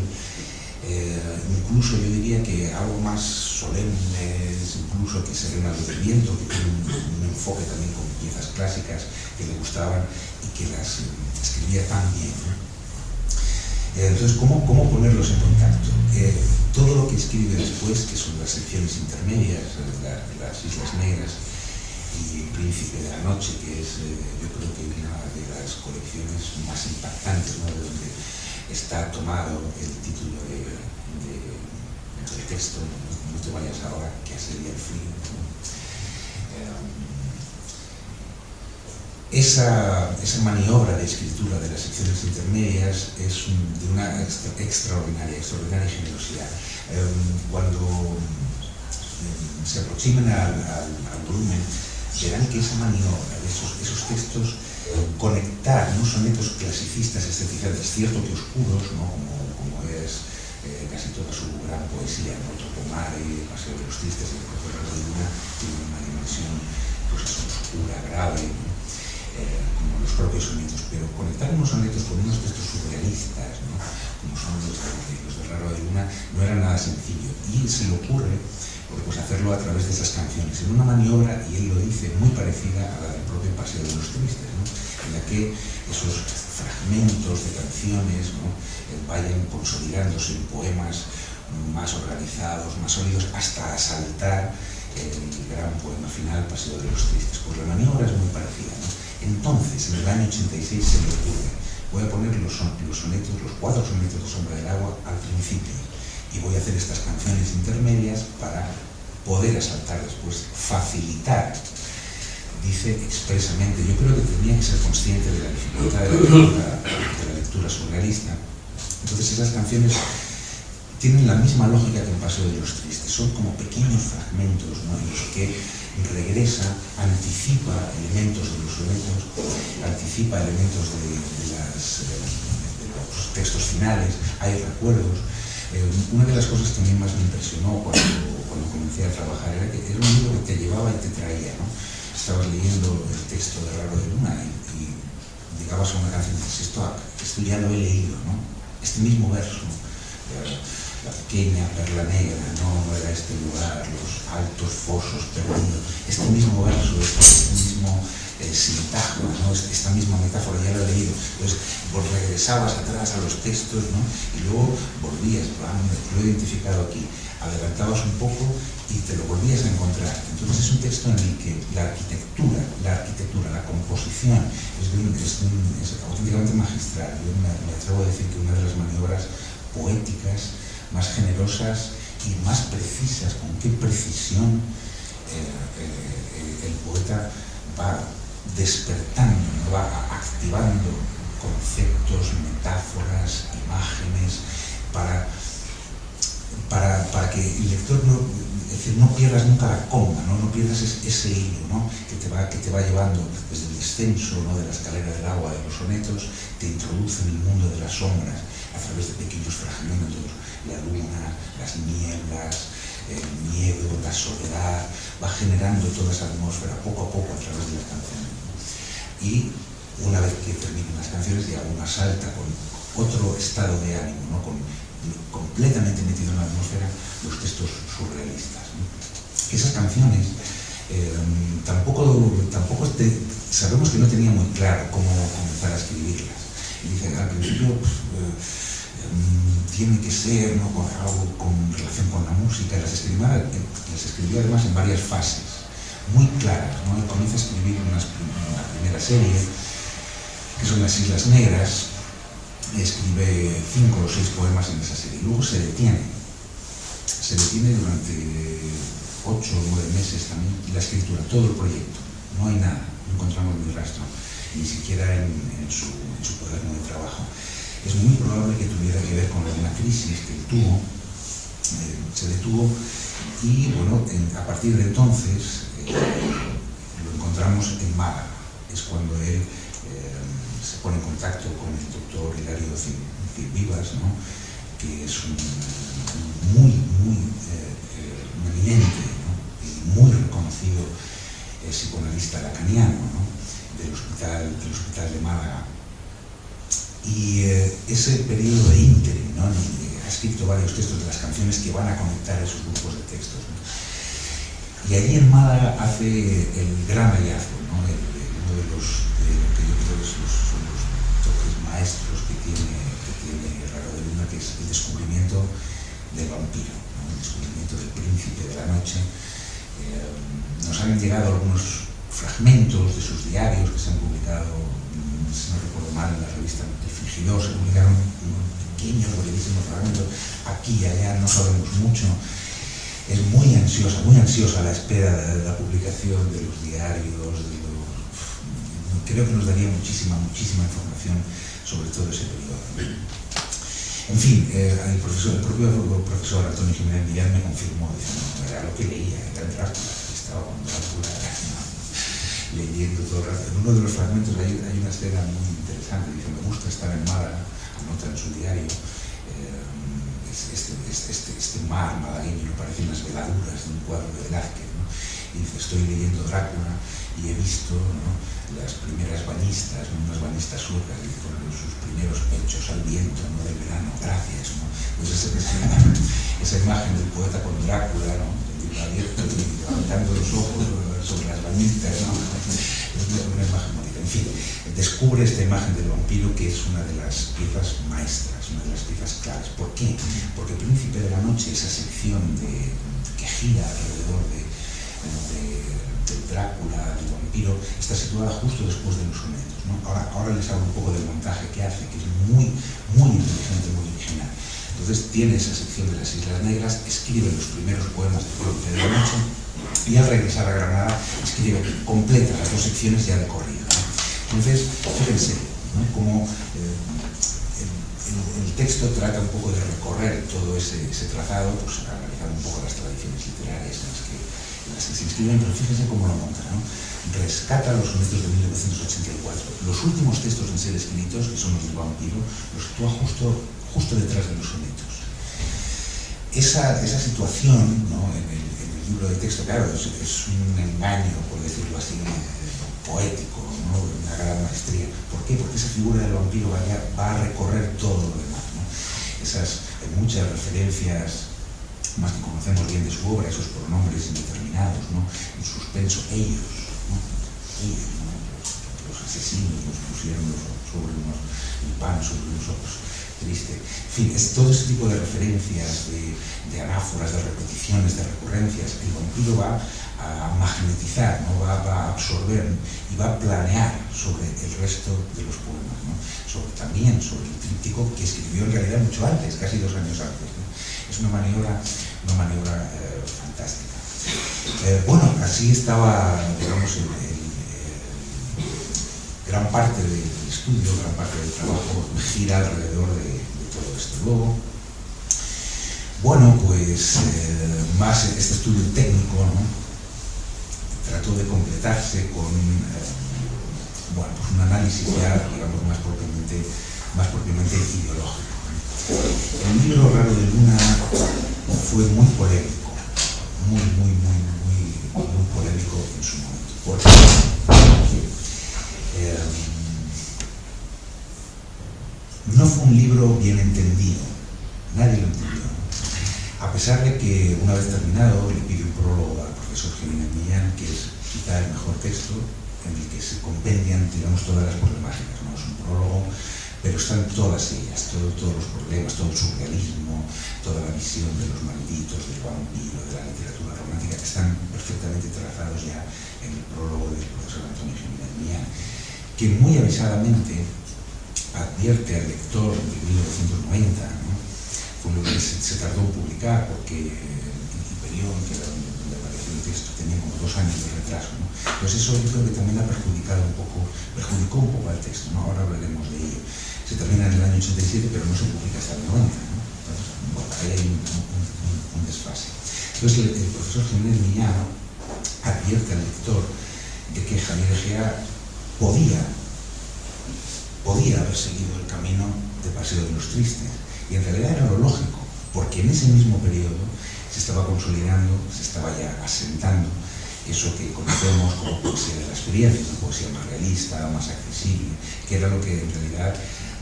Speaker 4: Incluso yo diría que algo más solemnes, incluso que Serenas del Viento, que tiene un enfoque también con piezas clásicas que le gustaban y que las escribía tan bien, ¿no? Entonces, ¿cómo ponerlos en contacto? Todo lo que escribe después, que son las secciones intermedias, las Islas Negras y El Príncipe de la Noche, que es, yo creo que una de las colecciones más impactantes, ¿no? De donde está tomado el título del texto, no te vayas ahora, que sería el frío, ¿no? Esa maniobra de escritura de las secciones intermedias es de una extraordinaria generosidad. Cuando se aproximen al volumen, verán que esa maniobra de esos textos, conectar unos sonetos clasicistas estetizantes, cierto que oscuros, ¿no? como es casi toda su gran poesía, ¿no? Tropomare, Paseo de los Tristes y el propio Raro de Luna, tiene una dimensión pues, oscura, grave, ¿no? Como los propios sonetos, pero conectar unos sonetos con unos textos surrealistas, ¿no? Como son los de Raro de Luna, no era nada sencillo, y se le ocurre pues, hacerlo a través de esas canciones, en una maniobra, y él lo dice, muy parecida a la del propio Paseo de los Tristes, ¿no? En la que esos fragmentos de canciones, ¿no? Vayan consolidándose en poemas más organizados, más sólidos, hasta asaltar el gran poema final, Paseo de los Tristes. Pues la maniobra es muy parecida, ¿no? Entonces, en el año 86 se me ocurre, voy a poner los sonetos, los 4 sonetos de Sombra del Agua al principio, y voy a hacer estas canciones intermedias para poder asaltar después, facilitar. Dice expresamente, yo creo que tenía que ser consciente de la dificultad de la lectura surrealista. Entonces esas canciones tienen la misma lógica que el Paseo de los Tristes, son como pequeños fragmentos, ¿no? En los que regresa, anticipa elementos de los sonetos, anticipa elementos de los textos finales, hay recuerdos, Una de las cosas que a mí más me impresionó cuando comencé a trabajar era que era un libro que te llevaba y te traía, ¿no? Estabas leyendo el texto de Raro de Luna y llegabas a una canción y dices, esto ya lo he leído, ¿no? Este mismo verso, la pequeña perla negra, no era este lugar, los altos fosos perdidos, este mismo verso, este mismo sintagma, ¿no? Esta misma metáfora ya la he leído. Entonces, vos regresabas atrás a los textos, ¿no? Y luego volvías, lo he identificado aquí, adelantabas un poco y te lo volvías a encontrar. Entonces es un texto en el que la arquitectura, la composición es auténticamente magistral. Yo me atrevo a decir que una de las maniobras poéticas más generosas y más precisas, con qué precisión el poeta va despertando, va activando conceptos, metáforas, imágenes, para que el lector no pierdas nunca la coma, no pierdas ese hilo, ¿no? que te va llevando desde el descenso, ¿no? de la escalera del agua de los sonetos, te introduce en el mundo de las sombras a través de pequeños fragmentos, la luna, las nieblas, el miedo, la soledad, va generando toda esa atmósfera poco a poco a través de las canciones, ¿no? Y una vez que terminan las canciones ya una salta con otro estado de ánimo, ¿no? Completamente metido en la atmósfera, los textos surrealistas, ¿no? Esas canciones sabemos que no tenía muy claro cómo comenzar a escribirlas. Y dicen, al principio tiene que ser, ¿no? algo con relación con la música. Las escribió además en varias fases muy claras, ¿no? Y comienza a escribir una primera serie que son Las Islas Negras. Escribe 5 o 6 poemas en esa serie. Luego se detiene durante 8 o 9 meses también la escritura, todo el proyecto. No hay nada, no encontramos ni rastro, ni siquiera en su cuaderno de trabajo. Es muy probable que tuviera que ver con alguna crisis que él tuvo, se detuvo, y bueno, a partir de entonces lo encontramos en Málaga. Es cuando él se pone en contacto con el doctor Hilario Vivas, ¿no? que es un muy eminente, ¿no? y muy reconocido psicoanalista lacaniano, ¿no? del hospital de Málaga. Y ese periodo de ínterim, ¿no? ha escrito varios textos de las canciones que van a conectar esos grupos de textos, ¿no? Y allí en Málaga hace el gran hallazgo, ¿no? Uno de lo que yo creo que son los toques maestros que tiene Raro de Luna, que es el descubrimiento del vampiro, ¿no? El descubrimiento del príncipe de la noche. Nos han llegado algunos fragmentos de sus diarios que se han publicado, si no recuerdo mal, en la revista El Fingidor. Se publicaron unos pequeños, brevísimos fragmentos, aquí y allá, no sabemos mucho. Es muy ansiosa a la espera de la publicación de los diarios, creo que nos daría muchísima información sobre todo ese periodo. En fin, el propio profesor Antonio Jiménez Millán me confirmó, diciendo, no, era lo que leía, era Drácula, estaba con Drácula, ¿no? leyendo todo el rato. En uno de los fragmentos hay una escena muy interesante, dice, me gusta estar en Málaga, anota en su diario, este mar malagueño me parecen las veladuras de un cuadro de Velázquez, ¿no? Y dice, estoy leyendo Drácula y he visto, ¿no? las primeras bañistas, ¿no? unas bañistas suecas con sus primeros pechos al viento, ¿no? del verano, gracias, ¿no? Pues esa imagen del poeta con Drácula, ¿no? el libro abierto y levantando los ojos sobre las bañistas, ¿no? es una imagen bonita. En fin, descubre esta imagen del vampiro, que es una de las piezas maestras, una de las piezas claves. ¿Por qué? Porque Príncipe de la Noche, esa sección que gira alrededor del Drácula, del vampiro, está situada justo después de los sonetos, ¿no? Ahora les hablo un poco del montaje que hace, que es muy inteligente, muy original. Entonces tiene esa sección de Las Islas Negras, escribe los primeros poemas de Príncipe de la Noche y al regresar a Granada completa las 2 secciones ya de corrido, ¿no? Entonces, fíjense, ¿no? Cómo el texto trata un poco de recorrer todo ese trazado, pues analizando un poco las tradiciones literarias en las que se inscriben, pero fíjense cómo lo monta, ¿no? Rescata los sonetos de 1984. Los últimos textos en ser escritos, que son los del vampiro, los sitúa justo detrás de los sonetos. esa situación, ¿no? en el libro de texto, claro, es un engaño, por decirlo así, poético, ¿no? Una gran maestría. ¿Por qué? Porque esa figura del vampiro va a recorrer todo lo demás, ¿no? Hay muchas referencias, más que conocemos bien de su obra, esos pronombres indeterminados, ¿no? En suspenso, ellos, ¿no? Ellos, ¿no? Los asesinos nos pusieron sobre el pan sobre los ojos. Triste. En fin, es todo ese tipo de referencias, de anáforas, de repeticiones, de recurrencias. El vampiro va a magnetizar, ¿no? va a absorber y va a planear sobre el resto de los poemas, ¿no? También sobre el tríptico que escribió en realidad mucho antes, casi 2 años antes, ¿no? Es una maniobra fantástica. Bueno, así estaba, digamos, gran parte del estudio, gran parte del trabajo gira alrededor de todo esto. Luego, bueno, pues más este estudio técnico, ¿no? Trató de completarse con pues un análisis ya, digamos, más propiamente ideológico, ¿no? El libro Raro de Luna fue muy polémico, muy polémico en su momento. ¿Por qué? No fue un libro bien entendido, nadie lo entendió, ¿no? A pesar de que una vez terminado le pidió un prólogo al profesor Jiménez Millán, que es quizá el mejor texto en el que se compendian, digamos, todas las problemáticas, ¿no? Es un prólogo, pero están todas ellas, todos los problemas, todo el surrealismo, toda la visión de los malditos, del vampiro, de la literatura romántica, que están perfectamente trazados ya en el prólogo del profesor Antonio Jiménez Millán, que muy avisadamente advierte al lector de 1990, ¿no? Fue lo que se tardó en publicar, porque el Hiperión, que era donde apareció el texto, tenía como 2 años de retraso, ¿no? Pues eso yo creo que también ha perjudicó un poco al texto, ¿no? Ahora hablaremos de ello. Se termina en el año 87, pero no se publica hasta el 90, ¿no? Entonces, bueno, ahí hay un desfase. Entonces el profesor Jiménez Millán advierte al lector de que Javier Egea podía haber seguido el camino de Paseo de los Tristes, y en realidad era lo lógico, porque en ese mismo periodo se estaba consolidando, se estaba ya asentando eso que conocemos como poesía de la experiencia, una poesía más realista, más accesible, que era lo que en realidad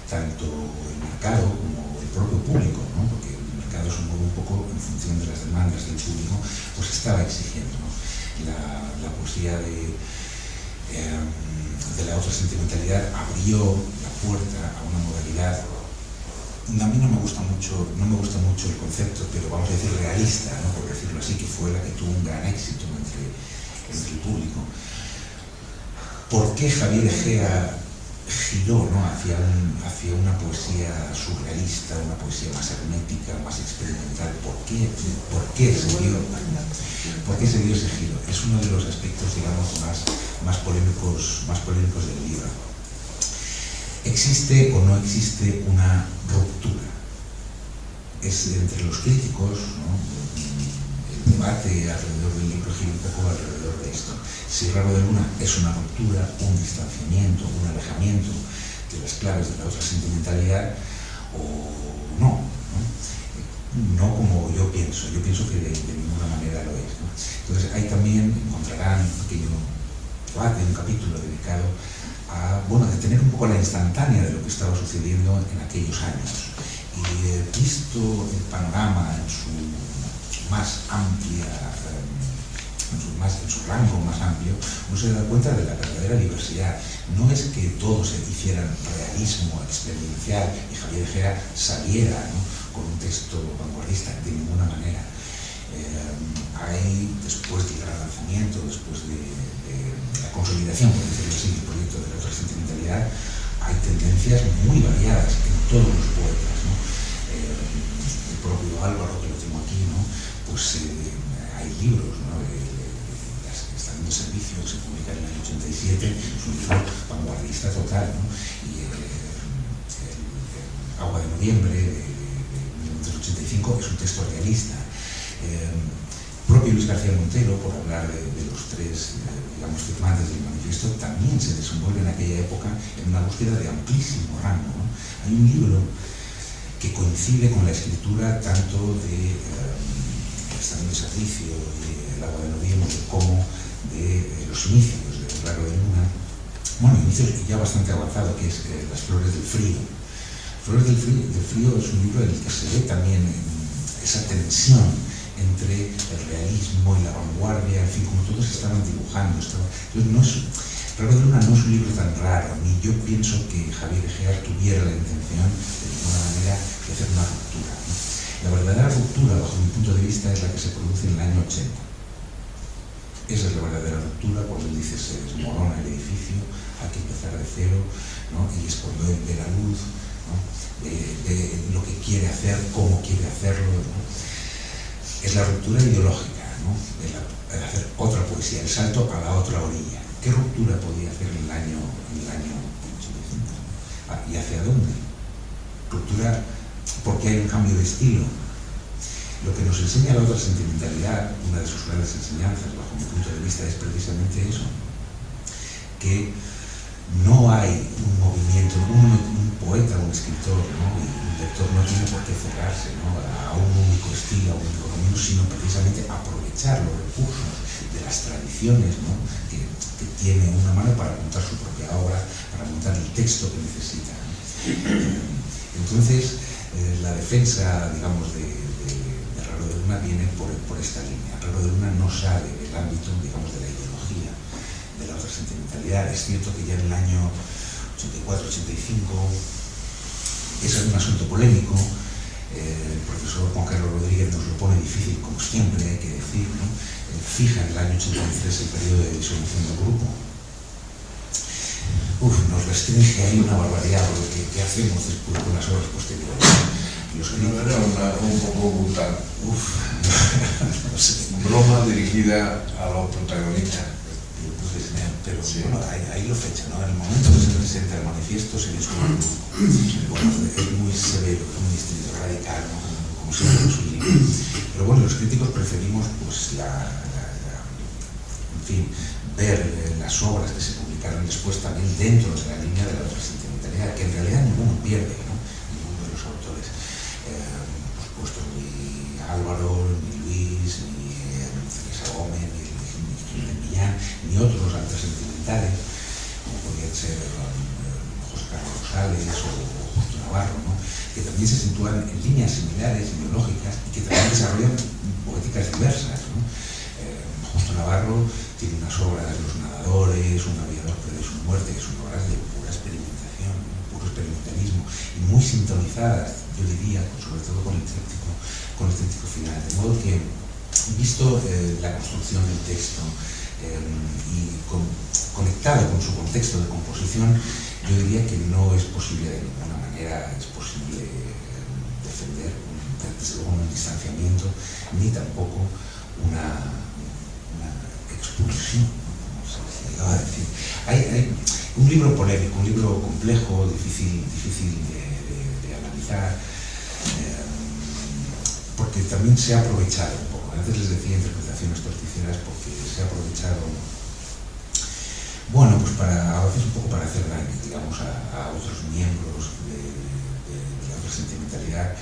Speaker 4: tanto el mercado como el propio público, ¿no? Porque el mercado se mueve un poco en función de las demandas del público, pues estaba exigiendo, ¿no? La poesía de la otra sentimentalidad abrió la puerta a una modalidad. A mí no me gusta mucho el concepto, pero vamos a decir realista, ¿no? Por decirlo así, que fue la que tuvo un gran éxito entre el público. ¿Por qué Javier Egea giró, ¿no? hacia una poesía surrealista, una poesía más hermética, más experimental? ¿Por qué se dio ese giro? Es uno de los aspectos, digamos, más polémicos del libro. ¿Existe o no existe una ruptura? Es entre los críticos, ¿no? El debate alrededor del libro gira un poco alrededor de esto. Si Raro de Luna es una ruptura, un distanciamiento, un alejamiento de las claves de la otra sentimentalidad o no, ¿no? No como yo pienso que de ninguna manera lo es, ¿no? Entonces ahí también encontrarán un pequeño debate, un capítulo dedicado a, de tener un poco la instantánea de lo que estaba sucediendo en aquellos años. Y visto el panorama en su más amplia, en su rango más amplio, uno se da cuenta de la verdadera diversidad. No es que todos hicieran realismo experiencial y Javier Egea saliera, ¿no? con un texto vanguardista, de ninguna manera. Hay, después del gran lanzamiento, después de la consolidación, por decirlo así, del proyecto de la otra sentimentalidad, hay tendencias muy variadas en todos los poetas, ¿no? El propio Álvaro, que lo tengo aquí, ¿no? Pues hay libros, ¿no? Las que están en servicio, que se publican en el 87, es un libro vanguardista total, ¿no? Y Agua de Noviembre, de 1985, es un texto realista. Propio Luis García Montero, por hablar de los 3, digamos, firmantes del manifiesto, también se desenvuelve en aquella época en una búsqueda de amplísimo rango, ¿no? Hay un libro que coincide con la escritura tanto de Estación de Sacrificio y El agua de noviembre como de los inicios de Raro de Luna, bueno, inicios ya bastante avanzado, que es Las flores del frío. Flores del frío es un libro en el que se ve también esa tensión entre el realismo y la vanguardia, en fin, como todos estaban dibujando. Raro de Luna no es un libro tan raro, ni yo pienso que Javier Egea tuviera la intención, de ninguna manera, de hacer una ruptura, ¿no? La verdadera ruptura, bajo mi punto de vista, es la que se produce en el año 80. Esa es la verdadera ruptura, cuando él dice se desmorona el edificio, hay que empezar de cero, ¿no? Y es cuando él ve la luz, ¿no? De lo que quiere hacer, cómo quiere hacerlo, ¿no? Es la ruptura ideológica, ¿no? El hacer otra poesía, el salto a la otra orilla. ¿Qué ruptura podía hacer en el año 85? ¿Y hacia dónde? Ruptura porque hay un cambio de estilo. Lo que nos enseña la otra sentimentalidad, una de sus grandes enseñanzas, bajo mi punto de vista, es precisamente eso, que no hay un movimiento, un poeta, un escritor, ¿no? Y un lector no tiene por qué cerrarse, ¿no? A un único estilo, a un único camino, sino precisamente aprovechar los recursos de las tradiciones, ¿no? que tiene una mano para montar su propia obra, para montar el texto que necesita, ¿no? Entonces, la defensa, digamos, de Raro de Luna viene por esta línea. Raro de Luna no sale del ámbito, digamos, de la ideología, de la otra sentimentalidad. Es cierto que ya en el año 84-85 es un asunto polémico. El profesor Juan Carlos Rodríguez nos lo pone difícil, como siempre, hay que decir, ¿no? Fija en el año 83 el periodo de disolución del grupo. Nos restringe ahí una barbaridad, porque ¿qué hacemos después con las obras posteriores?
Speaker 3: Era un poco brutal.
Speaker 4: No sé.
Speaker 3: Broma dirigida a los protagonistas.
Speaker 4: Pero sí. Bueno, ahí lo fecha, ¿no? En el momento que se presenta el manifiesto se disuelve el grupo. Bueno, es muy severo, es muy estricto, radical, ¿no? Como siempre en su libro. Pero bueno, los críticos preferimos, pues, en fin, ver las obras que se publicaron después también dentro de la línea de la otra sentimentalidad, que en realidad ninguno pierde, ¿no? Ninguno de los autores. Por supuesto, ni Álvaro, ni Luis, ni Teresa Gómez, ni Millán, ni otros altos sentimentales, como podrían ser José Carlos Rosales o Justo Navarro, ¿no? Que también se sitúan en líneas similares, ideológicas, y que también desarrollan poéticas diversas, ¿no? Justo Navarro tiene unas obras, Los nadadores, Un aviador prevé su muerte, que son obras de pura experimentación, ¿no? Puro experimentalismo, y muy sintonizadas, yo diría, sobre todo con el tríptico final. De modo que, visto la construcción del texto, y conectado con su contexto de composición, yo diría que no es posible de ninguna manera defender desde luego un distanciamiento, ni tampoco una expulsión, como se llegaba a decir. Hay un libro polémico, un libro complejo, difícil de analizar, porque también se ha aprovechado un poco. Antes les decía interpretaciones torticeras porque se ha aprovechado, bueno, pues a veces un poco para hacer daño, digamos, a otros miembros de la otra sentimentalidad,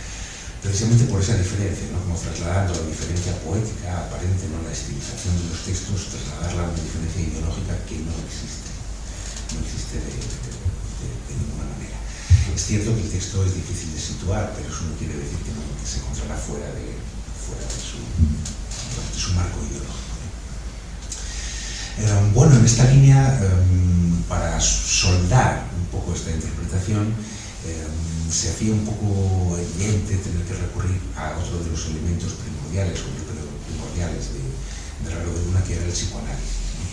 Speaker 4: precisamente por esa diferencia, ¿no? Como trasladando la diferencia poética aparente, ¿no? La estilización de los textos, trasladarla a una diferencia ideológica que no existe de ninguna manera. Es cierto que el texto es difícil de situar, pero eso no quiere decir que se encontrará fuera de su marco ideológico. Bueno, en esta línea, para soldar un poco esta interpretación, se hacía un poco evidente tener que recurrir a otro de los elementos primordiales, o yo creo primordiales, de Raro de Luna, que era el psicoanálisis, ¿no?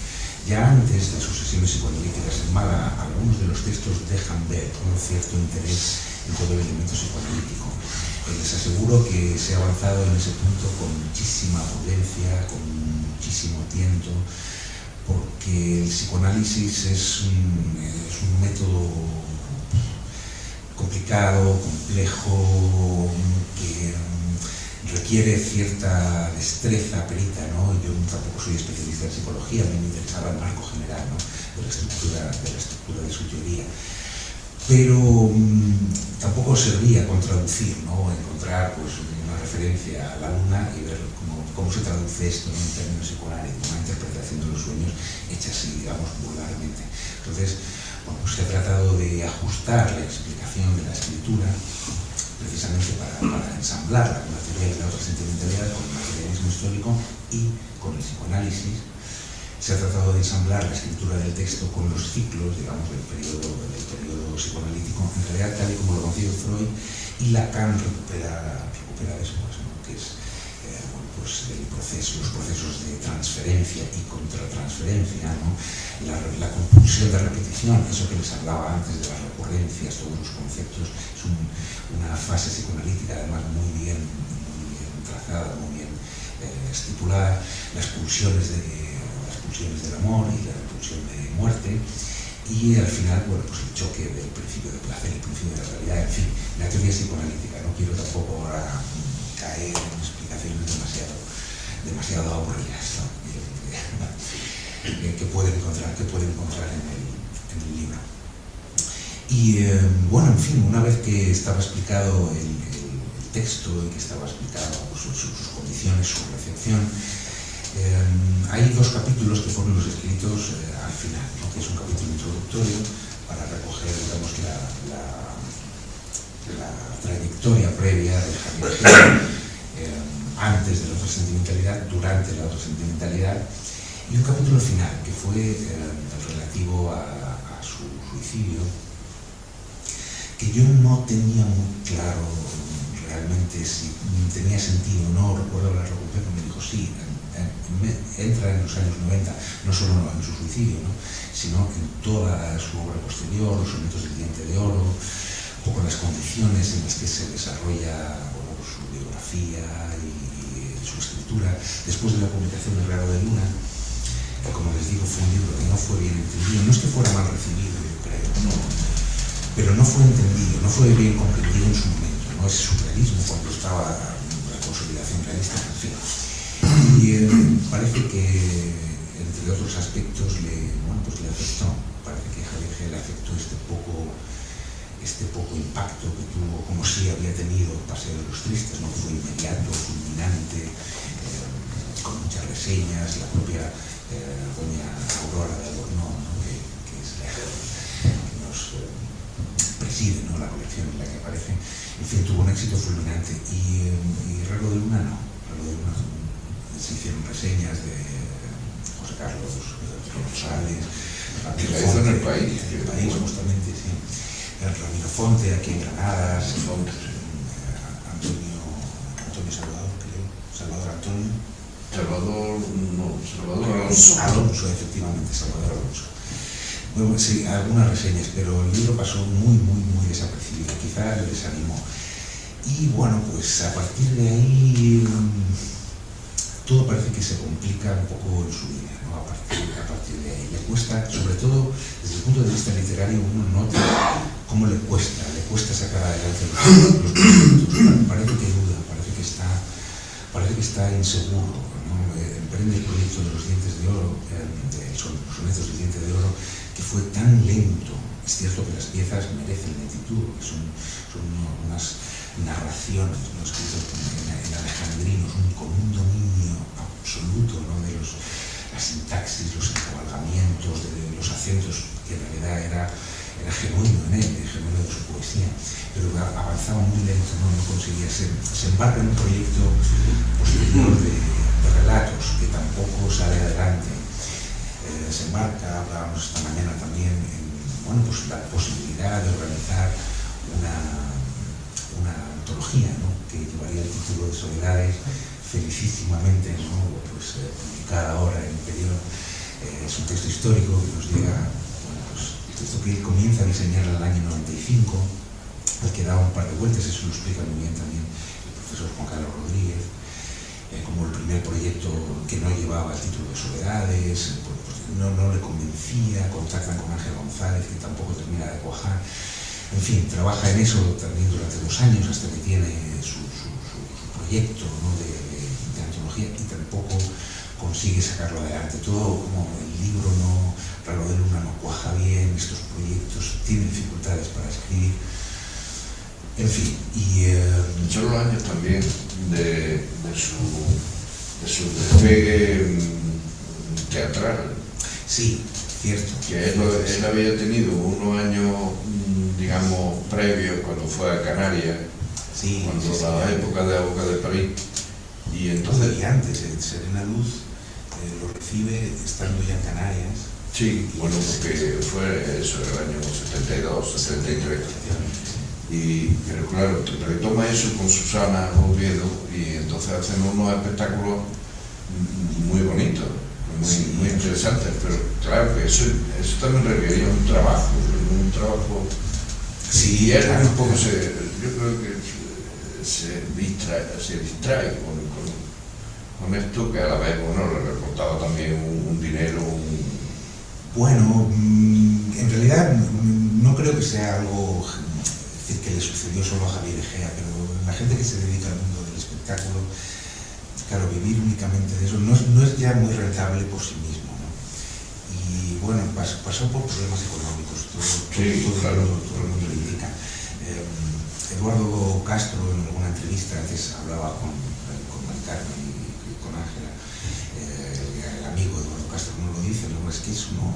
Speaker 4: Ya antes de sus sesiones psicoanalíticas en Málaga, algunos de los textos dejan ver un cierto interés en todo el elemento psicoanalítico. Les aseguro que se ha avanzado en ese punto con muchísima prudencia, con muchísimo tiento, porque el psicoanálisis es un método complicado, complejo, que requiere cierta destreza perita, ¿no? Yo tampoco soy especialista en psicología, a mí me interesaba el marco general, ¿no? de la estructura de su teoría. pero tampoco servía con traducir, ¿no? Encontrar pues, una referencia a la luna y ver cómo se traduce esto, ¿no? En términos psicoanalíticos, una interpretación de los sueños hecha así, digamos, vulgarmente. Entonces, bueno, pues se ha tratado de ajustar la explicación de la escritura precisamente para ensamblarla con la teoría de la otra sentimentalidad, con el materialismo histórico y con el psicoanálisis. Se ha tratado de ensamblar la escritura del texto con los ciclos, digamos, del periodo psicoanalítico, en realidad tal y como lo concibe Freud, y Lacan recupera después, ¿no? Que es bueno, pues los procesos de transferencia y contratransferencia, ¿no? La compulsión de repetición, eso que les hablaba antes de las recurrencias, todos los conceptos, es una fase psicoanalítica además muy bien trazada, muy bien estipulada, las pulsiones del amor y la repulsión de muerte, y al final, bueno, pues el choque del principio de placer y el principio de la realidad, en fin, la teoría psicoanalítica. No quiero tampoco ahora caer en explicaciones demasiado aburridas, ¿no? que pueden encontrar en el libro. Y bueno, en fin, una vez que estaba explicado el texto y que estaba explicado pues, sus condiciones, su recepción, hay dos capítulos que fueron los escritos al final, ¿no? Que es un capítulo introductorio para recoger, digamos, la trayectoria previa de Javier Gil, antes de la otra sentimentalidad, durante la otra sentimentalidad, y un capítulo final que fue relativo a su suicidio, que yo no tenía muy claro realmente si tenía sentido o no. Recuerdo hablarlo con Pepe, me dijo sí, entra en los años 90, no solo en su suicidio, ¿no? Sino en toda su obra posterior, los sonetos del Diente de Oro, un poco las condiciones en las que se desarrolla, bueno, su biografía y su escritura. Después de la publicación de Raro de Luna, como les digo, fue un libro que no fue bien entendido, no es que fuera mal recibido, yo creo, no, pero no fue entendido, no fue bien comprendido en su momento, ¿no? Ese surrealismo cuando estaba la consolidación realista, en fin. Y parece que, entre otros aspectos, le afectó. Parece que Javier Gil le afectó este poco impacto que tuvo, como si había tenido Paseo de los Tristes, ¿no? Fue inmediato, fulminante, con muchas reseñas. La propia doña Aurora de Albornoz, ¿no? que nos preside, ¿no? La colección en la que aparece. En fin, tuvo un éxito fulminante. Y Raro de Luna no. Raro de Luna se hicieron reseñas de José Carlos Rosales,
Speaker 3: Ramiro Fonte, en el país,
Speaker 4: justamente, sí. Ramiro Fonte, aquí en Granada, Antonio Salvador, creo, Salvador Alonso, efectivamente, Salvador Alonso. Bueno, sí, algunas reseñas, pero el libro pasó muy desapercibido, quizá le desanimó. Y bueno, pues a partir de ahí todo parece que se complica un poco en su vida, ¿no? A partir de ahí. Le cuesta, sobre todo desde el punto de vista literario, uno nota cómo le cuesta sacar adelante los proyectos. Parece que duda, parece que está inseguro, ¿no? Emprende el proyecto de los Dientes de Oro, de los sonetos del Diente de Oro, que fue tan lento. Es cierto que las piezas merecen lentitud, que son unas narraciones, ¿no? Escritas en alejandrino, con un dominio absoluto, ¿no? De la sintaxis, los encabalgamientos, de los acentos, que en realidad era genuino en él, genuino de su poesía, pero avanzaba muy lento, no conseguía se embarca en un proyecto posterior de relatos que tampoco sale adelante. Se embarca, hablábamos esta mañana también, en pues la posibilidad de organizar una antología, ¿no? Que llevaría el título de Soledades, felicísimamente, ¿no? Pues publicada ahora en Imperial. Es un texto histórico que nos llega, el texto que él comienza a diseñar en el año 95, al que da un par de vueltas. Eso lo explica muy bien también el profesor Juan Carlos Rodríguez, como el primer proyecto que no llevaba el título de Soledades, pues no le convencía. Contactan con Ángel González, que tampoco termina de cuajar. En fin, trabaja en eso también durante 2 años, hasta que tiene su proyecto, ¿no? de antología, y tampoco consigue sacarlo adelante. Todo como el libro Raro de Luna no cuaja bien, estos proyectos tienen dificultades para escribir. En fin, y...
Speaker 3: Son los años también de su despegue teatral.
Speaker 4: Sí, cierto.
Speaker 3: Que él había tenido unos años, digamos, previos cuando fue a Canarias,
Speaker 4: Sí,
Speaker 3: cuando
Speaker 4: sí,
Speaker 3: la época de la Boca de París. Y entonces...
Speaker 4: Y antes, Serena Luz lo recibe estando ya en Canarias.
Speaker 3: Sí, bueno, porque fue eso, el año 72, 73. Pero claro, retoma eso con Susana Oviedo y entonces hacen unos espectáculos muy bonitos, muy interesantes, pero claro que eso también requería un trabajo.
Speaker 4: Sí,
Speaker 3: y él
Speaker 4: claro,
Speaker 3: un poco
Speaker 4: claro.
Speaker 3: yo creo que se distrae con esto, que a la vez, bueno, le reportaba también un dinero,
Speaker 4: Bueno, en realidad no creo que sea algo que le sucedió solo a Javier Egea, pero la gente que se dedica al mundo del espectáculo, claro, vivir únicamente de eso no es ya muy rentable por sí mismo, ¿no? Y bueno, pasó por problemas económicos, todo el mundo lo indica. Eduardo Castro en alguna entrevista antes hablaba con Maricarmen y con Ángela, el amigo Eduardo Castro no lo dice, no, es que eso no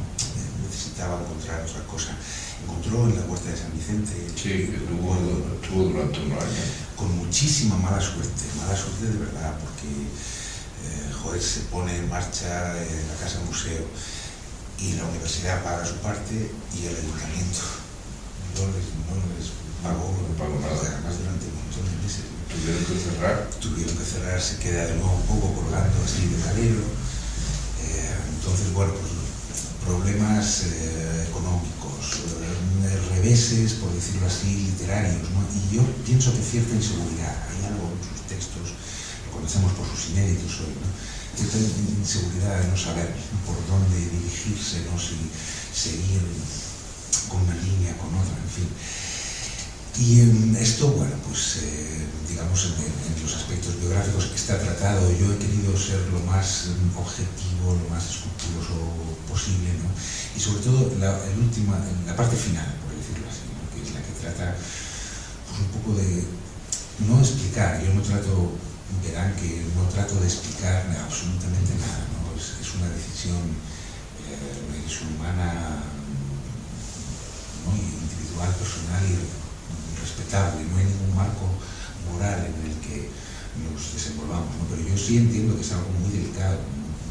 Speaker 4: necesitaba encontrar otra cosa. Encontró en la Huerta de San Vicente,
Speaker 3: sí, estuvo durante unos años,
Speaker 4: con muchísima mala suerte de verdad, porque se pone en marcha la Casa Museo y la universidad paga su parte y el ayuntamiento no les pagó nada, además durante un montón de meses. Tuvieron que cerrar, se queda de nuevo un poco colgando así de madero. Entonces, bueno, pues problemas económicos, reveses, por decirlo así, literarios, ¿no? Y yo pienso que cierta inseguridad, hay algo en sus textos, lo conocemos por sus inéditos hoy, ¿no? Cierta inseguridad de no saber por dónde dirigirse, ¿no? Si seguir con una línea, con otra, en fin. Y esto, bueno, pues digamos en los aspectos biográficos que está tratado, yo he querido ser lo más objetivo, lo más escrupuloso posible, ¿no? Y sobre todo la parte final, por decirlo así, ¿no? Que es la que trata pues un poco de no explicar, yo no trato, verán que no trato de explicar absolutamente nada, ¿no? Es una decisión humana, ¿no? Individual, personal y respetable, no hay ningún marco moral en el que nos desenvolvamos, ¿no? Pero yo sí entiendo que es algo muy delicado,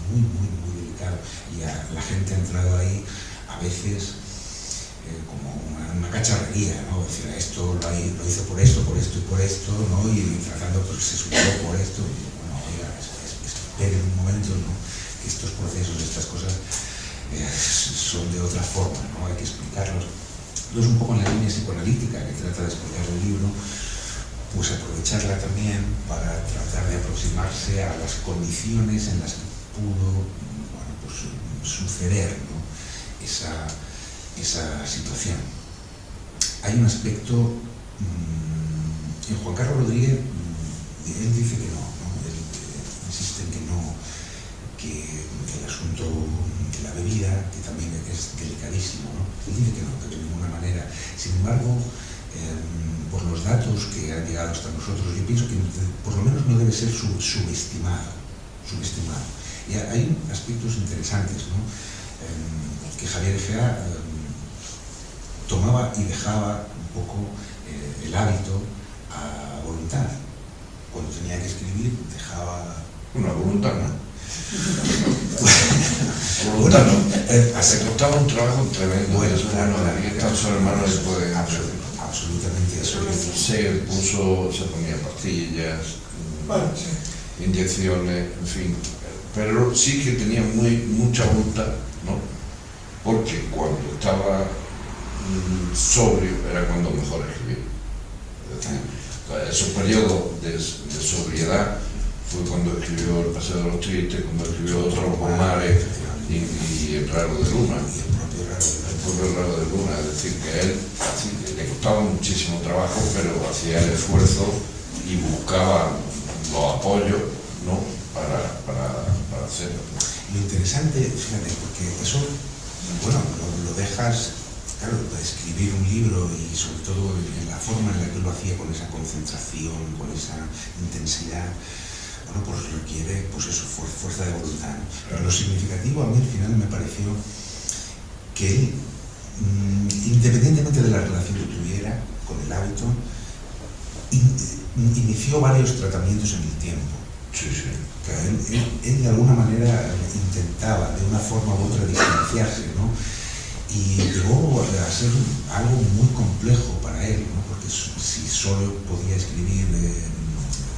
Speaker 4: muy delicado, y la gente ha entrado ahí a veces como una cacharrería, ¿no? Es decir, esto lo hizo por esto y por esto, ¿no? Y tratando, pues se superó por esto, y bueno, oiga, esperen un momento, ¿no? Que estos procesos, estas cosas son de otra forma, ¿no? Hay que explicarlos. Entonces, un poco en la línea psicoanalítica que trata de explicar el libro, pues aprovecharla también para tratar de aproximarse a las condiciones en las que pudo, bueno, pues, suceder, ¿no? esa situación. Hay un aspecto, en Juan Carlos Rodríguez, él dice que no, él insiste en que no, que el asunto de la bebida, que también es delicadísimo, ¿no? Él dice que no, que de ninguna manera. Sin embargo, por los datos que han llegado hasta nosotros, yo pienso que por lo menos no debe ser subestimado. Y hay aspectos interesantes, ¿no? Que Javier Egea tomaba y dejaba un poco el hábito a voluntad. Cuando tenía que escribir, dejaba...
Speaker 3: Una voluntad, ¿no? Se costaba un trabajo tremendo.
Speaker 4: Bueno,
Speaker 3: aquí están sus hermanos y pueden...
Speaker 4: Absolutamente eso.
Speaker 3: Se ponía pastillas, inyecciones, en fin. Pero sí que tenía mucha voluntad, ¿no? Porque cuando estaba sobrio era cuando mejor escribía. Es decir, esos periodos de sobriedad fue cuando escribió El Paseo de los Tristes, cuando escribió Otros Pomares y El Raro de Luna. El propio Raro de Luna. Es decir, que a él le costaba muchísimo trabajo, pero hacía el esfuerzo y buscaba los apoyos, ¿no? para hacerlo.
Speaker 4: Lo interesante, fíjate, porque eso, bueno, lo dejas claro, escribir un libro y sobre todo en la forma en la que lo hacía, con esa concentración, con esa intensidad, bueno, pues requiere, pues eso, fuerza de voluntad, ¿no? Pero lo significativo a mí al final me pareció que él, independientemente de la relación que tuviera con el hábito, inició varios tratamientos en el tiempo.
Speaker 3: Sí, sí.
Speaker 4: Él de alguna manera intentaba de una forma u otra distanciarse, ¿no? Y llegó a ser algo muy complejo para él, ¿no? Porque si solo podía escribir,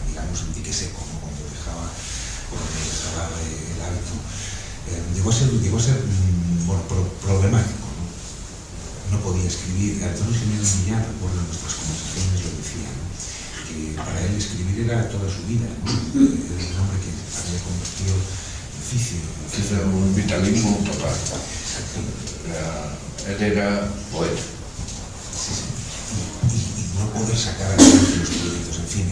Speaker 4: digamos, en dique seco, ¿no? Cuando dejaba el hábito, llegó a ser bueno, problemático, ¿no? No podía escribir. Antonio Jiménez Millán, recuerdo en nuestras conversaciones, lo decía, ¿no? Que para él escribir era toda su vida, ¿no? Era un hombre que había convertido en oficio.
Speaker 3: Era un vitalismo total. Él era poeta.
Speaker 4: Sí, sí. Y no poder sacar adelante los proyectos, en fin,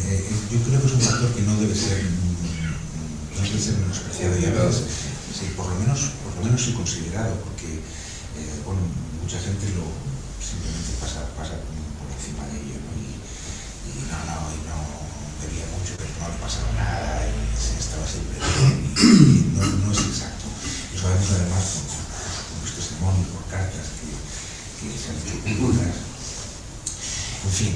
Speaker 4: yo creo que es un factor que no debe ser menospreciado y a veces, sí, por lo menos sí considerado, porque bueno, mucha gente simplemente pasa por encima de ello, ¿no? Y no bebía mucho, pero no le pasaba nada y estaba siempre bien y no es exacto. Lo sabemos además con los testimonios, por cartas que se han hecho públicas. En fin,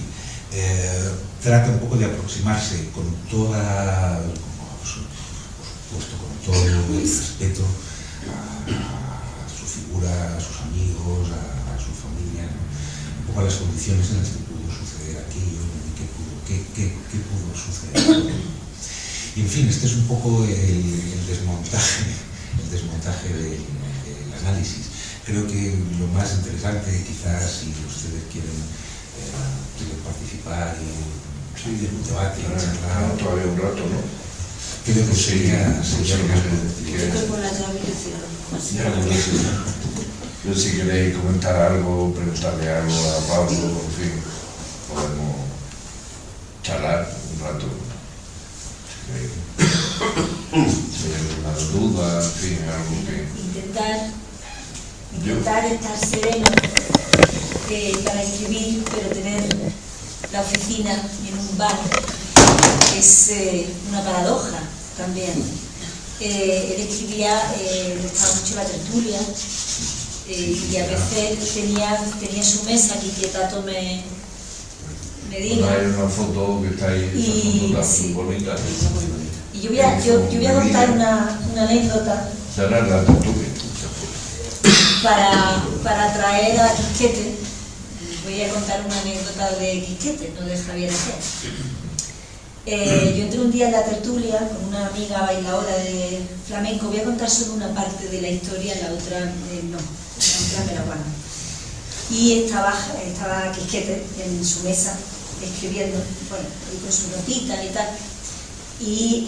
Speaker 4: trata un poco de aproximarse con toda, por supuesto, con todo el respeto a su figura, a sus amigos, a su familia, ¿no? Un poco a las condiciones en las que pudo suceder aquello, qué pudo suceder. Y en fin, este es un poco el desmontaje del análisis. Creo que lo más interesante, quizás, si ustedes quieren participar en un debate, charlar,
Speaker 3: todavía un rato, ¿no?
Speaker 4: creo que sería lo más
Speaker 2: Yo por la llave que cierro.
Speaker 3: Yo si queréis comentar algo, preguntarle algo a Pablo, en fin, podemos charlar un rato. Si hay alguna duda, en fin, algo que...
Speaker 1: Intentar estar sereno para escribir, pero tener la oficina en un bar es una paradoja también. Él escribía, le gustaba mucho la tertulia y a veces tenía su mesa aquí que Tato Medina.
Speaker 3: Hay una foto que está ahí, esa foto está muy bonita.
Speaker 1: Y yo voy a contar una anécdota.
Speaker 3: Cerrar la tertulia.
Speaker 1: Para traer a Quisquete, voy a contar una anécdota de Quisquete, no de Javier Ajer. Yo entré un día en la tertulia con una amiga bailadora de flamenco. Voy a contar solo una parte de la historia, la otra no, la otra me la guardo. Y estaba Quisquete en su mesa escribiendo, bueno, con su notita y tal. Y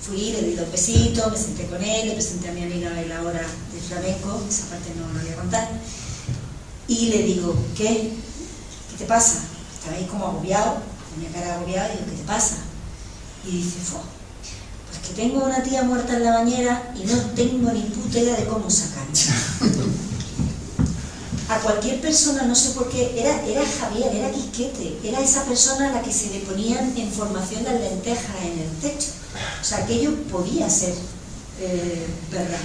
Speaker 1: fui, le di 2 besitos, me senté con él, le presenté a mi amiga bailadora de flamenco, esa parte no la voy a contar. Y le digo, ¿qué te pasa? Estaba ahí como agobiado, tenía cara agobiada, y digo, ¿qué te pasa? Y dice, pues que tengo una tía muerta en la bañera y no tengo ni puta idea de cómo sacarla. A cualquier persona, no sé por qué, era Javier, era Quisquete, era esa persona a la que se le ponían en formación las lentejas en el techo. O sea, aquello podía ser verdad.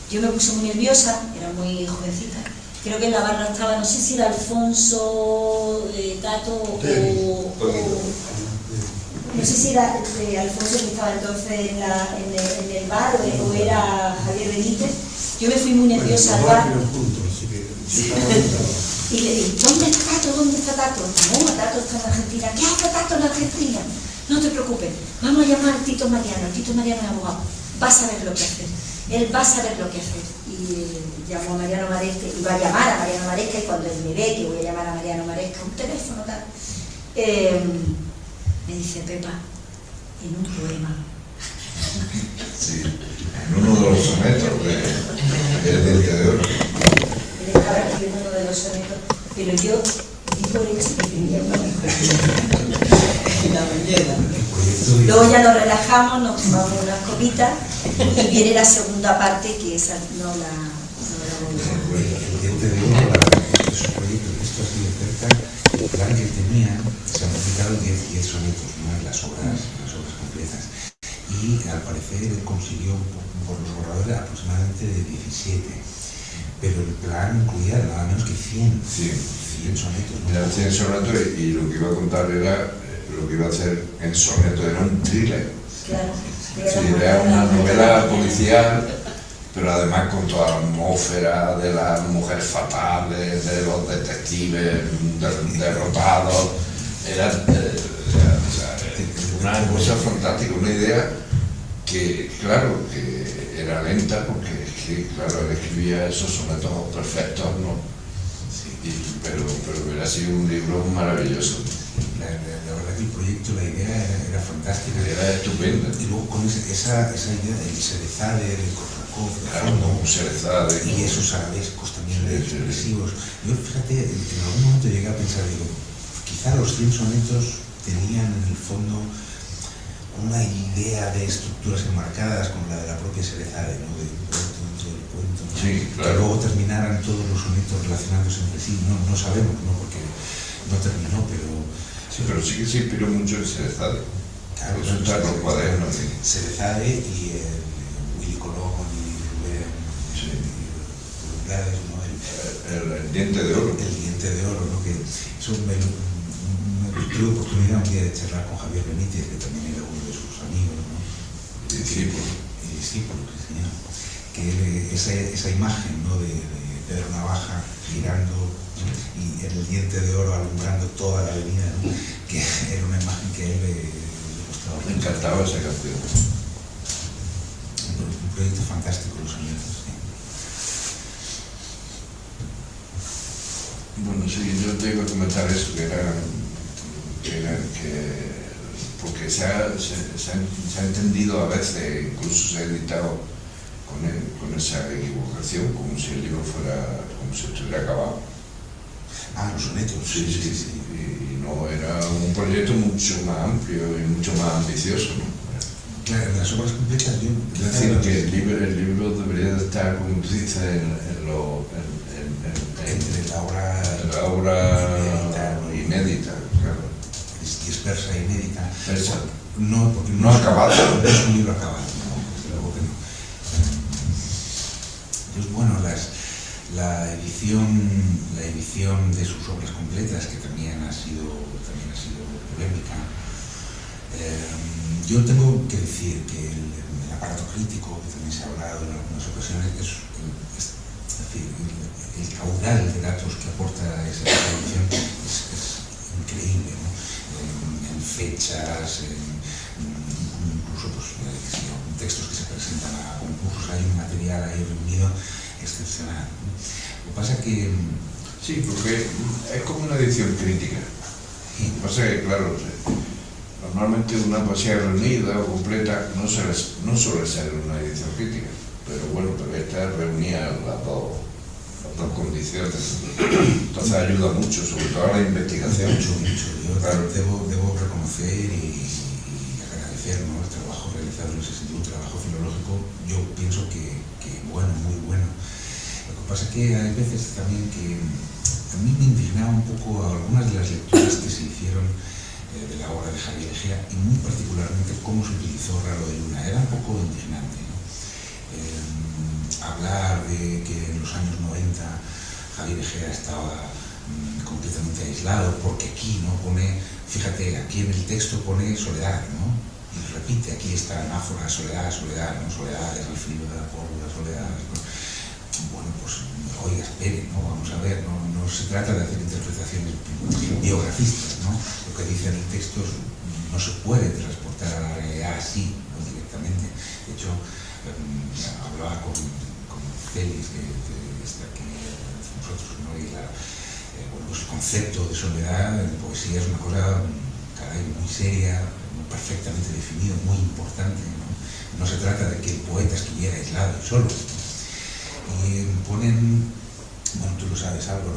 Speaker 1: Yo me puse muy nerviosa, era muy jovencita. Creo que en la barra estaba, no sé si era Alfonso, Tato o no sé si era Alfonso que estaba entonces en el bar o era Javier Benítez. Yo me fui muy nerviosa al bar. Y le dije, ¿dónde está Tato? ¿Dónde está Tato? No, Tato está en Argentina. ¿Qué hace Tato en Argentina? No te preocupes, vamos a llamar al Tito Mariano. El Tito Mariano es abogado, va a saber lo que hacer. Él va a saber lo que hacer. Y llamó a Mariano Maresca, iba a llamar a Mariano Maresca, y cuando él me ve que voy a llamar a Mariano Maresca, un teléfono tal, me dice, Pepa, en un poema.
Speaker 3: Sí, en uno de los sonetos del Diente de Oro.
Speaker 1: Él estaba escribiendo uno de los sonetos, pero yo di por hecho que tenía
Speaker 2: La mañana.
Speaker 1: Luego ya nos relajamos, nos tomamos unas copitas y viene la segunda parte, que esa no la voy a...
Speaker 4: El Diente de Oro, proyecto, esto así de cerca, el plan que tenía, se han publicado 10 sonetos, ¿no? En las obras completas. Y al parecer consiguió por los borradores aproximadamente de 17. Pero el plan incluía nada menos que 100 sonetos. ¿No?
Speaker 3: Eran 100 sonetos y lo que iba a contar era, lo que iba a hacer en soneto era un thriller.
Speaker 2: Claro.
Speaker 3: Sí, era una novela policial, pero además con toda la atmósfera de la mujer fatal, de los detectives derrotados. Era una cosa fantástica, una idea que, claro, que era lenta porque es que, claro, él escribía esos sonetos perfectos, ¿no? Pero hubiera sido un libro maravilloso.
Speaker 4: La verdad que el proyecto, la idea era fantástica.
Speaker 3: Era estupenda.
Speaker 4: Y luego con esa idea del Serezade, del Korrakov,
Speaker 3: claro, un Serezade.
Speaker 4: Y esos arabescos también expresivos. Yo, fíjate, en algún momento llegué a pensar, digo, quizá los 100 sonetos tenían en el fondo una idea de estructuras enmarcadas como la de la propia Serezade, ¿no? Del cuento dentro del cuento, ¿no?
Speaker 3: Sí, claro.
Speaker 4: Que luego terminaran todos los sonetos relacionándose entre sí. No sabemos, ¿no? Porque no terminó, pero...
Speaker 3: Sí, pero sí que se inspiró mucho en Serezade.
Speaker 4: Claro,
Speaker 3: eso está en los cuadernos.
Speaker 4: Serezade y Willy Colón y Rubén, ¿no?
Speaker 3: El diente de oro.
Speaker 4: El diente de oro, ¿no? Que eso tuve oportunidad un día de charlar con Javier Benítez, que también era uno de sus amigos, ¿no?
Speaker 3: Discípulo.
Speaker 4: Sí, ¿no? Que esa imagen, ¿no? de Pedro Navaja girando, ¿no? Y el diente de oro alumbrando toda la avenida, ¿no? Que era una imagen que a él le gustaba.
Speaker 3: Me encantaba esa canción.
Speaker 4: Un proyecto fantástico, Los Sonetos. ¿Sí?
Speaker 3: Bueno, sí, yo te iba a comentar eso, porque se ha entendido a veces, incluso se ha editado con esa equivocación, como si el libro fuera, como si estuviera acabado.
Speaker 4: Los sonetos.
Speaker 3: Sí. Y no, era un proyecto mucho más amplio y mucho más ambicioso, ¿no?
Speaker 4: Claro, en las obras completas yo...
Speaker 3: Es decir, que el libro debería de estar, como tú dices,
Speaker 4: entre la
Speaker 3: obra inédita, claro.
Speaker 4: Dispersa e inédita.
Speaker 3: Dispersa.
Speaker 4: Porque
Speaker 3: no acabado.
Speaker 4: No es un libro acabado, ¿no? Desde luego que no. Pues bueno, la edición de sus obras completas, que también ha sido polémica. Yo tengo que decir que el aparato crítico, que también se ha hablado en algunas ocasiones, es decir, el caudal de datos que aporta esa edición es increíble, ¿no? En fechas, incluso pues, textos que se presentan a concursos, hay un material ahí reunido excepcional, ¿no? Lo que pasa que...
Speaker 3: Sí, porque es como una edición crítica. Lo que pasa es que, claro, normalmente una poesía reunida o completa no suele ser una edición crítica, pero bueno, esta reunía las dos condiciones. Entonces ayuda mucho, sobre todo a la investigación.
Speaker 4: Mucho. Yo claro, debo reconocer y agradecer, ¿no? El trabajo realizado en ese sentido, un trabajo filológico, yo pienso que bueno, muy bueno. Lo que pasa es que hay veces también que a mí me indignaba un poco algunas de las lecturas que se hicieron de la obra de Javier Egea y muy particularmente cómo se utilizó Raro de Luna. Era un poco indignante, ¿no? Hablar de que en los años 90 Javier Egea estaba completamente aislado, porque aquí no pone, fíjate, aquí en el texto pone soledad, ¿no? Y repite aquí esta anáfora, soledad, ¿no? Soledad es el frío de la pólvora, soledad. Bueno, pues oiga, espere, ¿no? Vamos a ver, no se trata de hacer interpretaciones biografistas, ¿no? Lo que dice en el texto no se puede transportar a la realidad así, ¿no? Directamente. De hecho, hablaba con Félix, que está aquí nosotros, ¿no? Y pues el concepto de soledad en poesía es una cosa, caray, muy seria, muy perfectamente definido, muy importante, ¿no? No se trata de que el poeta escribiera aislado y solo. Y ponen, bueno, tú lo sabes, Álvaro,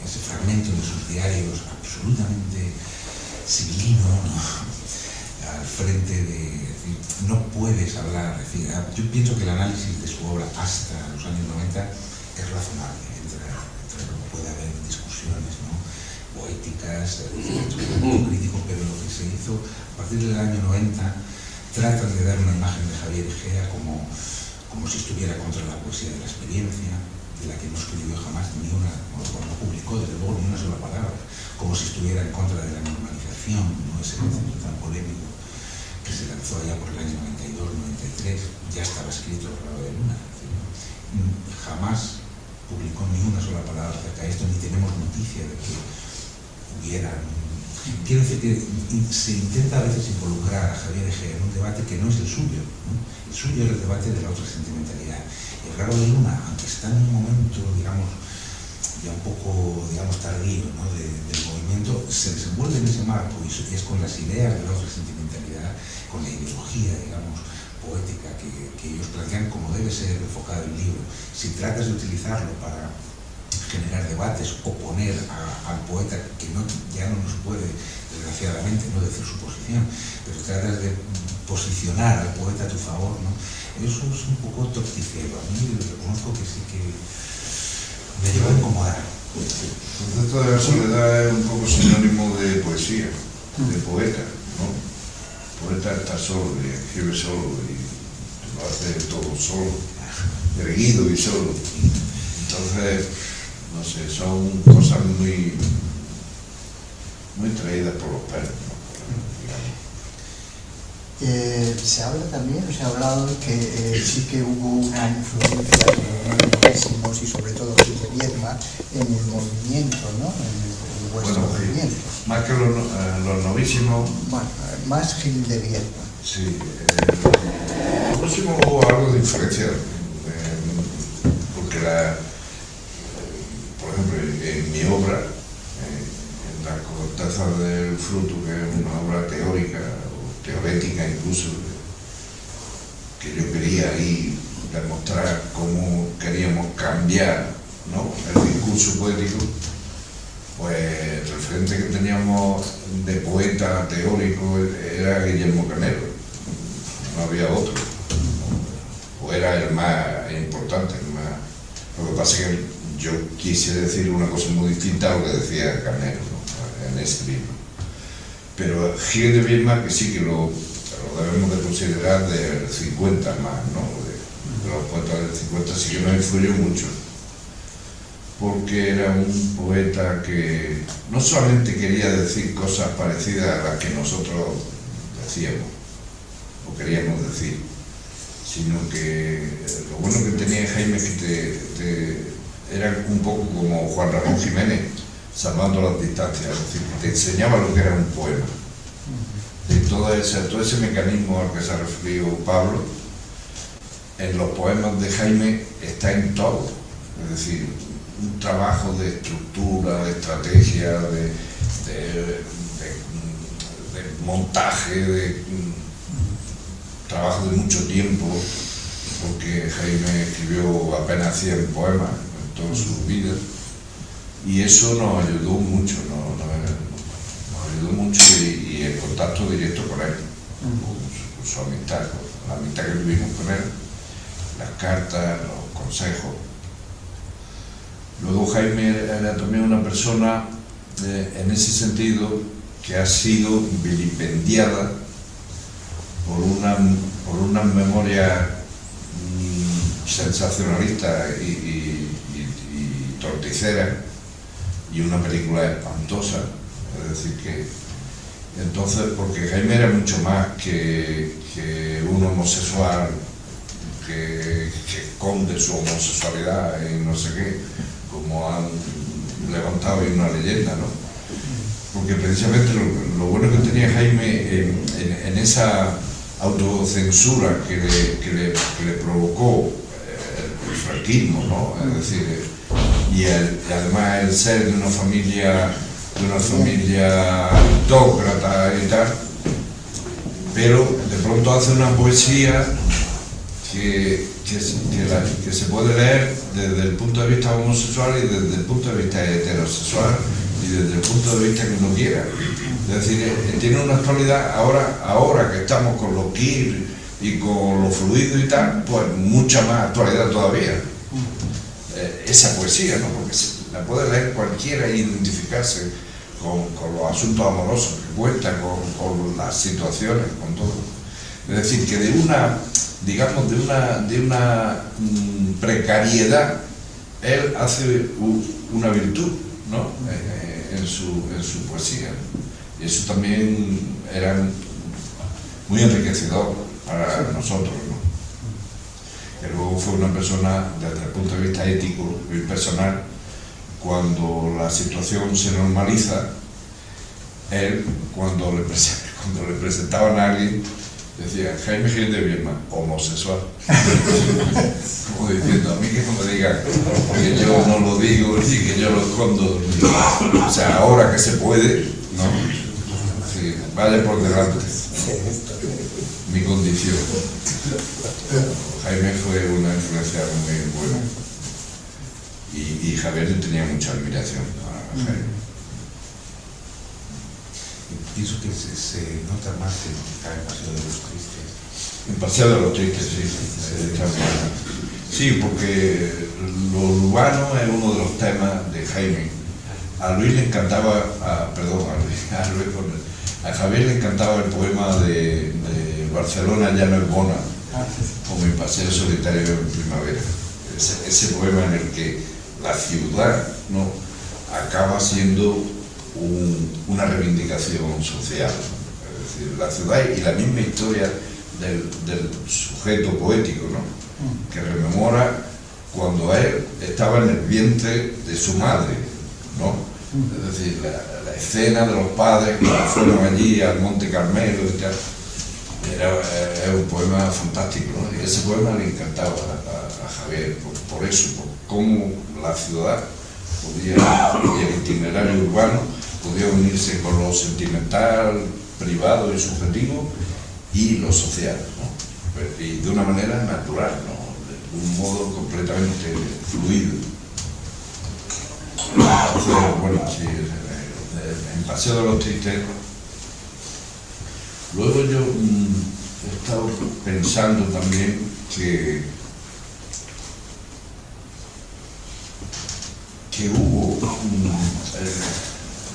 Speaker 4: ese fragmento de sus diarios absolutamente civilino, ¿no? Al frente de, es decir, no puedes hablar, es decir, yo pienso que el análisis de su obra hasta los años 90 es razonable, entre lo que puede haber discusión poéticas, un crítico, pero lo que se hizo a partir del año 90 tratan de dar una imagen de Javier Egea como si estuviera contra la poesía de la experiencia, de la que no escribió jamás ni una, o no publicó desde luego ni una sola palabra, como si estuviera en contra de la normalización, ¿no? Ese concepto tan polémico que se lanzó allá por el año 92-93, ya estaba escrito El grado de luna. Jamás publicó ni una sola palabra acerca de esto, ni tenemos noticia de que hubiera. Quiero decir que se intenta a veces involucrar a Javier Egea en un debate que no es el suyo, ¿no? El suyo es el debate de la otra sentimentalidad. El grado de luna, aunque está en un momento, digamos, ya un poco, digamos, tardío, ¿no? del movimiento, se desenvuelve en ese marco y es con las ideas de la otra sentimentalidad, con la ideología, digamos, poética que ellos plantean como debe ser enfocado el libro. Si tratas de utilizarlo para generar debates o poner al poeta que ya no nos puede, desgraciadamente, no decir su posición, pero tratas de posicionar al poeta a tu favor, ¿no? Eso es un poco torticero. A mí reconozco que sí que me lleva a incomodar.
Speaker 3: El concepto de la soledad es un poco sinónimo de poesía, de poeta, ¿no? El poeta está solo y escribe solo y lo hace todo solo, erguido y solo. Entonces, no sé, son cosas muy traídas por los pelos, ¿no?
Speaker 5: Se habla también, se ha hablado de que sí que hubo una influencia de los novísimos y sobre todo Gil de Viedma en el movimiento, ¿no? En vuestro movimiento.
Speaker 3: Más que los novísimos.
Speaker 5: Bueno, más Gil de Viedma.
Speaker 3: Sí, los novísimos hubo algo de influencia, porque por ejemplo, en mi obra, en La corteza del fruto, que es una obra teórica, teorética incluso, que yo quería ahí demostrar cómo queríamos cambiar, ¿no? El discurso poético, pues el referente que teníamos de poeta teórico era Guillermo Canero, no había otro, ¿no? O era el más importante, lo que pasa es que yo quise decir una cosa muy distinta a lo que decía Canero, ¿no? En este libro. Pero Gil de Viedma, que sí que lo debemos de considerar del 50 más, ¿no? De los poetas del 50, sí que nos influyó mucho, porque era un poeta que no solamente quería decir cosas parecidas a las que nosotros decíamos o queríamos decir, sino que lo bueno que tenía Jaime es que era un poco como Juan Ramón Jiménez, salvando las distancias, es decir, que te enseñaba lo que era un poema. Y todo ese mecanismo al que se ha referido Pablo, en los poemas de Jaime está en todo. Es decir, un trabajo de estructura, de estrategia, de montaje, de trabajo de mucho tiempo, porque Jaime escribió apenas 100 poemas en toda su vida. Y eso nos ayudó mucho, y el contacto directo con él, con su amistad, con la amistad que tuvimos con él, las cartas, los consejos. Luego Jaime era también una persona, en ese sentido, que ha sido vilipendiada por una memoria sensacionalista y torticera, y una película espantosa. Es decir que entonces, porque Jaime era mucho más que un homosexual que esconde su homosexualidad y no sé qué, como han levantado ahí una leyenda, ¿no? Porque precisamente lo bueno que tenía Jaime en esa autocensura que le provocó el franquismo, ¿no? Es decir, y además el ser de una familia autócrata y tal, pero de pronto hace una poesía que se puede leer desde el punto de vista homosexual y desde el punto de vista heterosexual y desde el punto de vista que uno quiera. Es decir, tiene una actualidad ahora que estamos con los queer y con lo fluido y tal, pues mucha más actualidad todavía. Esa poesía, ¿no? Porque la puede leer cualquiera e identificarse con los asuntos amorosos que cuenta, con las situaciones, con todo. Es decir, que de una, digamos, de una precariedad, él hace una virtud, ¿no? En su poesía. Y eso también era muy enriquecedor para nosotros, ¿no? Que luego fue una persona, desde el punto de vista ético y personal, cuando la situación se normaliza, él, cuando le presentaban a alguien, decía: Jaime Gil de Viedma, homosexual. Como diciendo, a mí que no me digan que yo no lo digo y que yo lo escondo. O sea, ahora que se puede, ¿no? Sí, vaya por delante mi condición. Jaime fue una influencia muy buena. Y Javier le tenía mucha admiración a Jaime.
Speaker 4: Pienso que se nota más en el Paseo de los Tristes.
Speaker 3: El Paseo de los Tristes, sí. Sí, porque lo urbano es uno de los temas de Jaime. A Luis le encantaba, a Javier le encantaba el poema de Barcelona ya no es bona, o Mi paseo solitario en primavera. Ese poema en el que la ciudad, ¿no?, acaba siendo una reivindicación social. Es decir, la ciudad y la misma historia del sujeto poético, ¿no?, que rememora cuando él estaba en el vientre de su madre, ¿no? Es decir, la escena de los padres que fueron allí al Monte Carmelo y tal, era un poema fantástico, ¿no? Y ese poema le encantaba a Javier por eso, por cómo la ciudad podía, y el itinerario urbano podía unirse con lo sentimental, privado y subjetivo, y lo social, ¿no? Y de una manera natural, ¿no? De un modo completamente fluido. Entonces, bueno, sí, en Paseo de los Tristes. Luego yo he estado pensando también que hubo,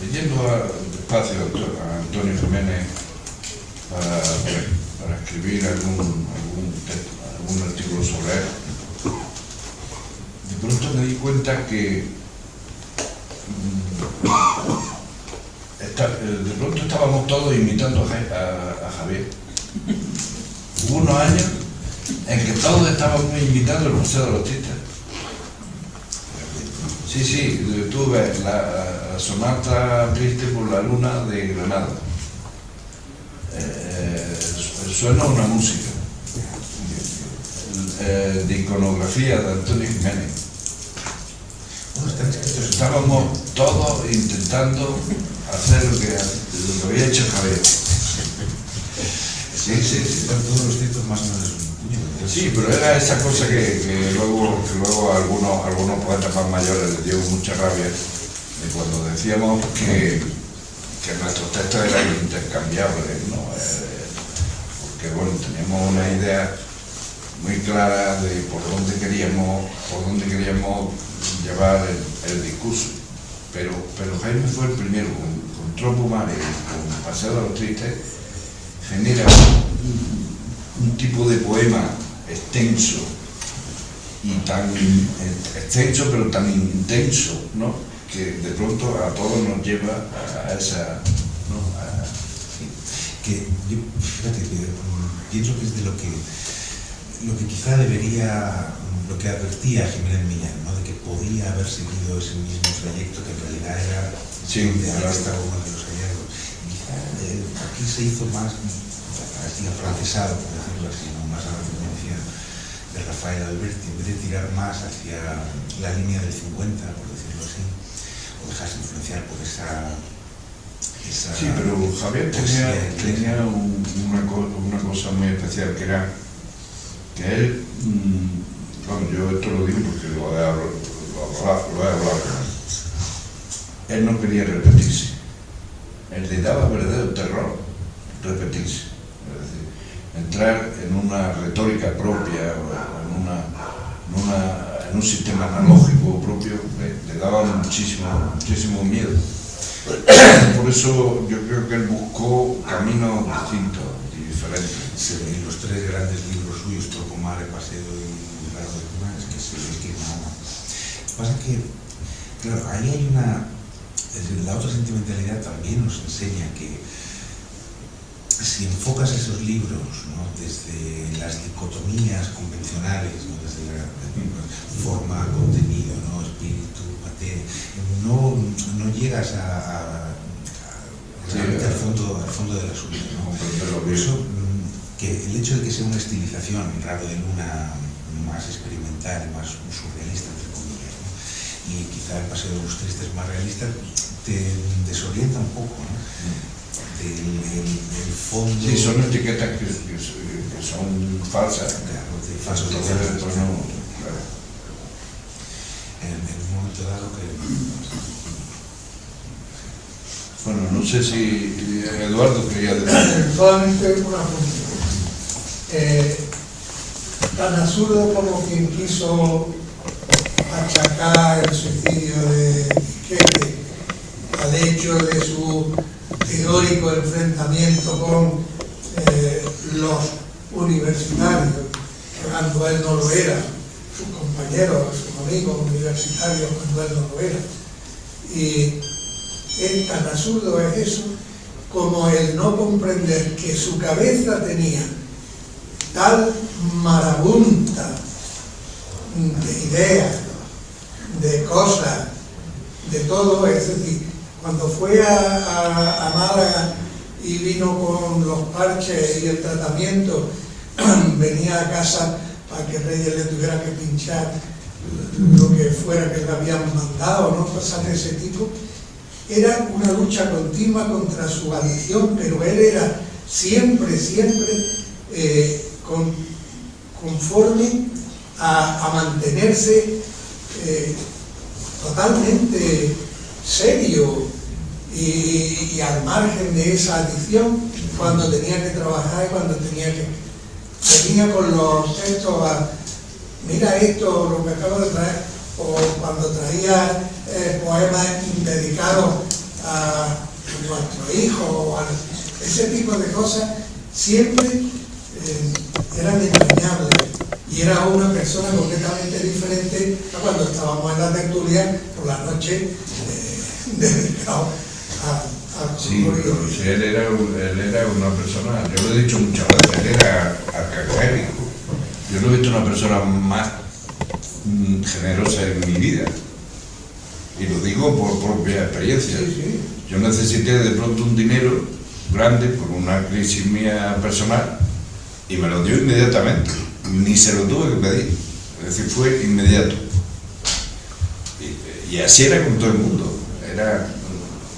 Speaker 3: leyendo despacio a Antonio Jiménez para escribir algún artículo sobre él, de pronto me di cuenta que de pronto estábamos todos imitando a Javier. Hubo unos años en que todos estábamos imitando el Paseo de los Tristes. Sí, tuve la sonata triste por la luna de Granada. Suena una música de iconografía de Antonio Jiménez. Estábamos todos intentando hacer lo que había hecho Javier.
Speaker 4: Sí, todos los textos más o menos.
Speaker 3: Sí, pero era esa cosa que luego algunos poetas más mayores les dio mucha rabia, de cuando decíamos que nuestros textos eran intercambiables, ¿no? Porque bueno, teníamos una idea muy clara de por dónde queríamos llevar el discurso, pero Jaime fue el primero, con Tropo Mare, con Paseo de los Tristes, genera un tipo de poema extenso y tan extenso pero tan intenso, ¿no?, que de pronto a todos nos lleva a esa, ¿no?,
Speaker 4: que yo, fíjate, que pienso que es de lo que quizá debería, lo que advertía Jiménez Millán, ¿no?, de que podía haber seguido ese mismo trayecto que en realidad era de Alasta uno de los hallazgos. Quizá aquí se hizo más afrancesado, por decirlo así, ¿no?, más a la tendencia de Rafael Alberti, en vez de tirar más hacia la línea del 50, por decirlo así, o dejarse influenciar por esa
Speaker 3: sí, pero Javier tenía una cosa muy especial, que era que él, bueno, yo esto lo digo porque lo he hablado con él. Él no quería repetirse. Él le daba verdadero terror repetirse. Es decir, entrar en una retórica propia o en un sistema analógico propio le daba muchísimo miedo. Por eso yo creo que él buscó caminos distintos y diferentes.
Speaker 4: En los tres grandes libros suyos, Trocomare, Paseo y Largo de Cuna, es que se ve que nada. Lo que pasa es que, claro, ahí hay una... La otra sentimentalidad también nos enseña que si enfocas esos libros, ¿no?, desde las dicotomías convencionales, ¿no?, desde la forma, contenido, ¿no?, espíritu, materia, no llegas realmente al fondo del asunto, ¿no? Por eso, que el hecho de que sea una estilización, Raro de Luna, más experimental, más surrealista, entre comillas, ¿no?, y quizá el Paseo de los Tristes más realista, te desorienta un poco, ¿no?, del fondo.
Speaker 3: Sí, son etiquetas que son falsas.
Speaker 4: Claro, de falsos
Speaker 3: Entonces, pues no, claro.
Speaker 4: En un momento dado que...
Speaker 3: Bueno, no sé si Eduardo quería decir.
Speaker 6: Solamente una pregunta. Tan absurdo como quien quiso achacar el suicidio de Quete al hecho de su teórico enfrentamiento con los universitarios, cuando él no lo era, sus compañeros, sus amigos universitarios, cuando él no lo era. Y es tan absurdo es eso como el no comprender que su cabeza tenía tal marabunta de ideas, de cosas, de todo. Es decir, cuando fue a Málaga y vino con los parches y el tratamiento, venía a casa para que Reyes le tuviera que pinchar lo que fuera que le habían mandado, ¿no? Cosas de ese tipo. Era una lucha continua contra su adicción, pero él era siempre conforme a mantenerse totalmente serio y al margen de esa adicción cuando tenía que trabajar y cuando tenía con los textos mira esto, lo que acabo de traer, o cuando traía poemas dedicados a nuestro hijo, o ese tipo de cosas, siempre eran entrañables. Y era una persona completamente diferente a cuando estábamos en la tertulia por la noche, dedicado a
Speaker 3: Sí, pero si él era una persona, yo lo he dicho muchas veces, él era arcangélico. Yo no he visto una persona más generosa en mi vida. Y lo digo por propia experiencia.
Speaker 6: Sí, sí.
Speaker 3: Yo necesité de pronto un dinero grande por una crisis mía personal y me lo dio inmediatamente. Ni se lo tuve que pedir. Es decir, fue inmediato. Y así era con todo el mundo. Era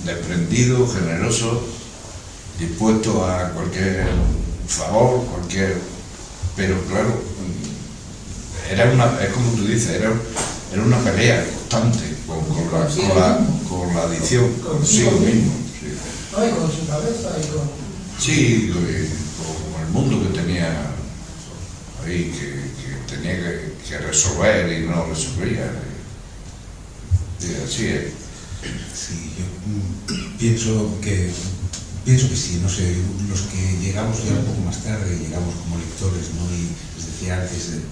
Speaker 3: desprendido, generoso, dispuesto a cualquier favor, pero claro, es como tú dices, era una pelea constante con la adicción, consigo mismo. Sí.
Speaker 6: No, y con su cabeza y con...
Speaker 3: Sí, con el mundo que tenía ahí, que tenía que resolver y no resolvía. Y así es.
Speaker 4: Sí, yo pienso que sí, no sé, los que llegamos ya un poco más tarde, llegamos como lectores, ¿no? Y les decía antes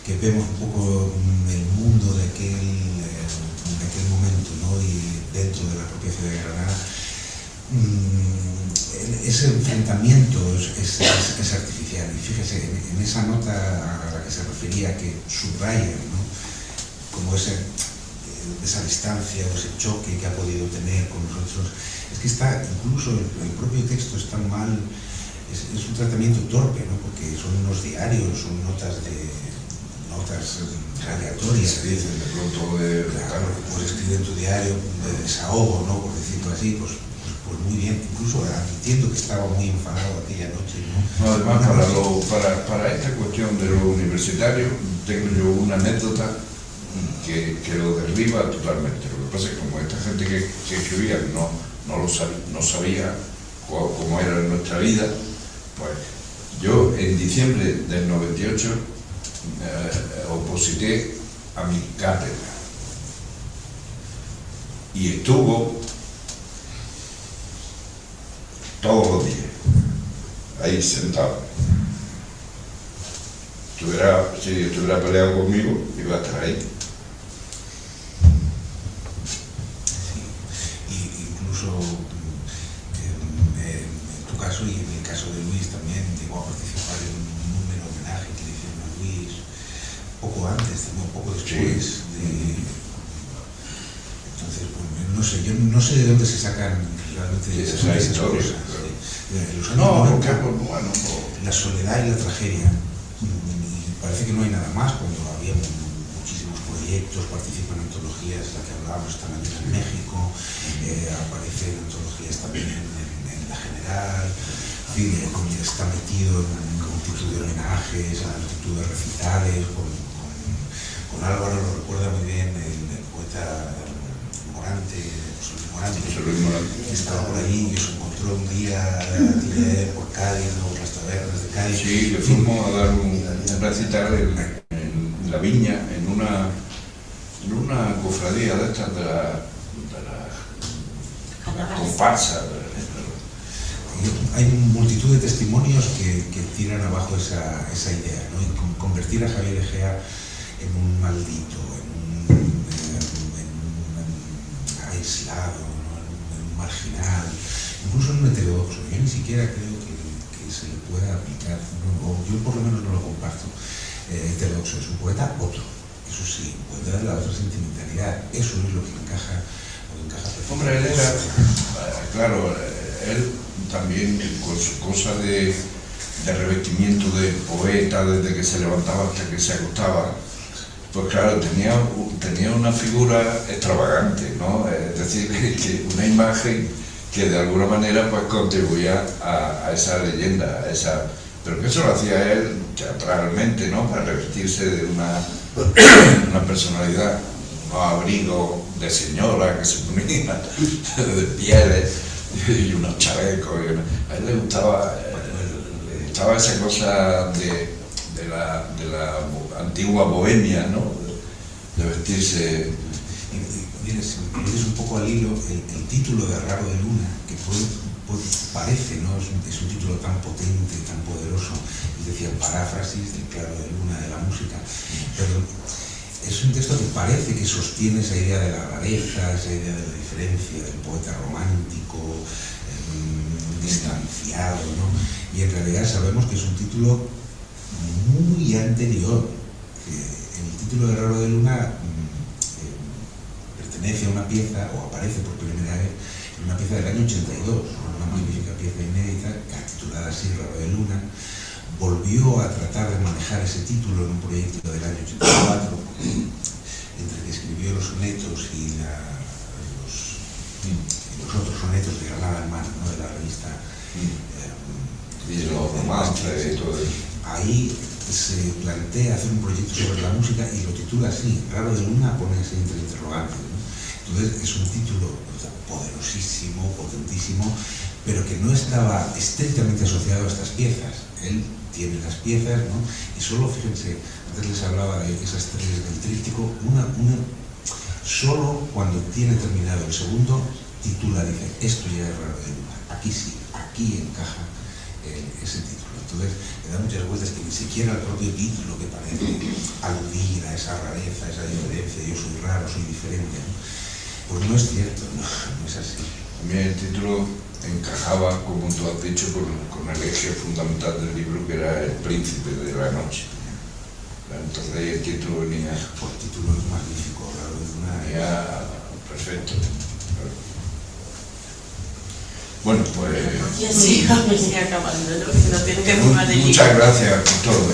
Speaker 4: que vemos un poco el mundo de aquel momento, ¿no? Y dentro de la propia ciudad de Granada, ese enfrentamiento es artificial. Y fíjese, en esa nota a la que se refería, que subraya, ¿no?, como esa distancia o ese choque que ha podido tener con nosotros, es que está, incluso el propio texto está mal, es un tratamiento torpe, ¿no?, porque son unos diarios, son notas aleatorias.
Speaker 3: Se dicen de pronto
Speaker 4: claro, pues escribe en tu diario de desahogo, ¿no?, por decirlo así, pues muy bien, incluso admitiendo que estaba muy enfadado aquella noche, ¿no?
Speaker 3: No, además, para esta cuestión de lo universitario, tengo yo una anécdota que lo derriba totalmente. Lo que pasa es que como esta gente que escribía no sabía cómo era nuestra vida, pues yo en diciembre del 98 oposité a mi cátedra y estuvo todos los días, ahí sentado. Si estuviera peleado conmigo, iba a estar ahí.
Speaker 4: Sí. Y incluso en tu caso y en el caso de Luis también llegó a participar en un número homenaje que le hicieron a Luis poco antes, también un poco después.
Speaker 3: Sí.
Speaker 4: Entonces, bueno, no sé, yo no sé de dónde se sacan realmente esas cosas.
Speaker 3: Claro.
Speaker 4: Los años 90,
Speaker 3: bueno,
Speaker 4: la soledad y la tragedia. Parece que no hay nada más cuando había muchísimos proyectos, participan en antologías, la que hablábamos esta mañana en México, aparecen antologías también en La General, en fin, está metido en multitud de homenajes, en multitud de recitales, con Álvaro lo recuerda muy bien el poeta Morante, José Luis Morante, que estaba por allí, que se encontró un día por Cádiz o por las tabernas de Cádiz.
Speaker 3: Sí, le fuimos a dar un recital en la Viña, en una cofradía de estas de la comparsa.
Speaker 4: Hay multitud de testimonios que tiran abajo esa idea, ¿no? Y convertir a Javier Egea en un maldito, en un aislado, ¿no? En un marginal, incluso en un heterodoxo. Yo ni siquiera creo que se le pueda aplicar, o yo por lo menos no lo comparto. Heterodoxo es un poeta otro, eso sí, puede dar la otra sentimentalidad, eso es lo que encaja perfectamente.
Speaker 3: Hombre, él era, claro, él también con su cosa de revestimiento de poeta desde que se levantaba hasta que se acostaba, pues claro, tenía una figura extravagante, ¿no? Es decir, que una imagen que de alguna manera pues contribuía a esa leyenda, pero que eso lo hacía él teatralmente, ¿no? Para revestirse de una personalidad, un abrigo de señora que se ponía de pieles y unos chalecos. A él le gustaba esa cosa de la antigua bohemia, ¿no? De vestirse.
Speaker 4: Si me pones un poco al hilo, el título de Raro de Luna, que parece, ¿no? Es un título tan potente, tan poderoso, es decir, paráfrasis del Claro de Luna de la música, pero es un texto que parece que sostiene esa idea de la rareza, esa idea de la diferencia, del poeta romántico, distanciado, ¿no? Y en realidad sabemos que es un título muy anterior. El título de Raro de Luna pertenece a una pieza, o aparece por primera vez en una pieza del año 82, una magnífica pieza inédita, titulada así, Raro de Luna. Volvió a tratar de manejar ese título en un proyecto del año 84, entre que escribió los sonetos y los otros sonetos de Granada en Mano, ¿no? De la revista.
Speaker 3: Y los romances y todo eso.
Speaker 4: Ahí se plantea hacer un proyecto sobre la música y lo titula así, Raro de Luna, pone así entre interrogantes, ¿no? Entonces es un título poderosísimo, potentísimo, pero que no estaba estrictamente asociado a estas piezas. Él tiene las piezas, ¿no? Y solo, fíjense, antes les hablaba de esas tres del tríptico, una solo cuando tiene terminado el segundo, titula, dice, esto ya es Raro de Luna. Aquí sí, aquí encaja ese título. Entonces le da muchas vueltas que ni siquiera el propio título, que parece aludir a esa rareza, a esa diferencia, yo soy raro, soy diferente, ¿no? Pues no es cierto, no es así.
Speaker 3: También el título encajaba, como tú has dicho, con el eje fundamental del libro, que era El Príncipe de la Noche. Entonces ahí el título venía...
Speaker 4: Por el título es magnífico, Raro de Luna.
Speaker 3: Venía perfecto. Bueno, pues...
Speaker 2: Y así acabando, ¿no? Que no tiene que fumar de
Speaker 3: Muchas gracias por todo.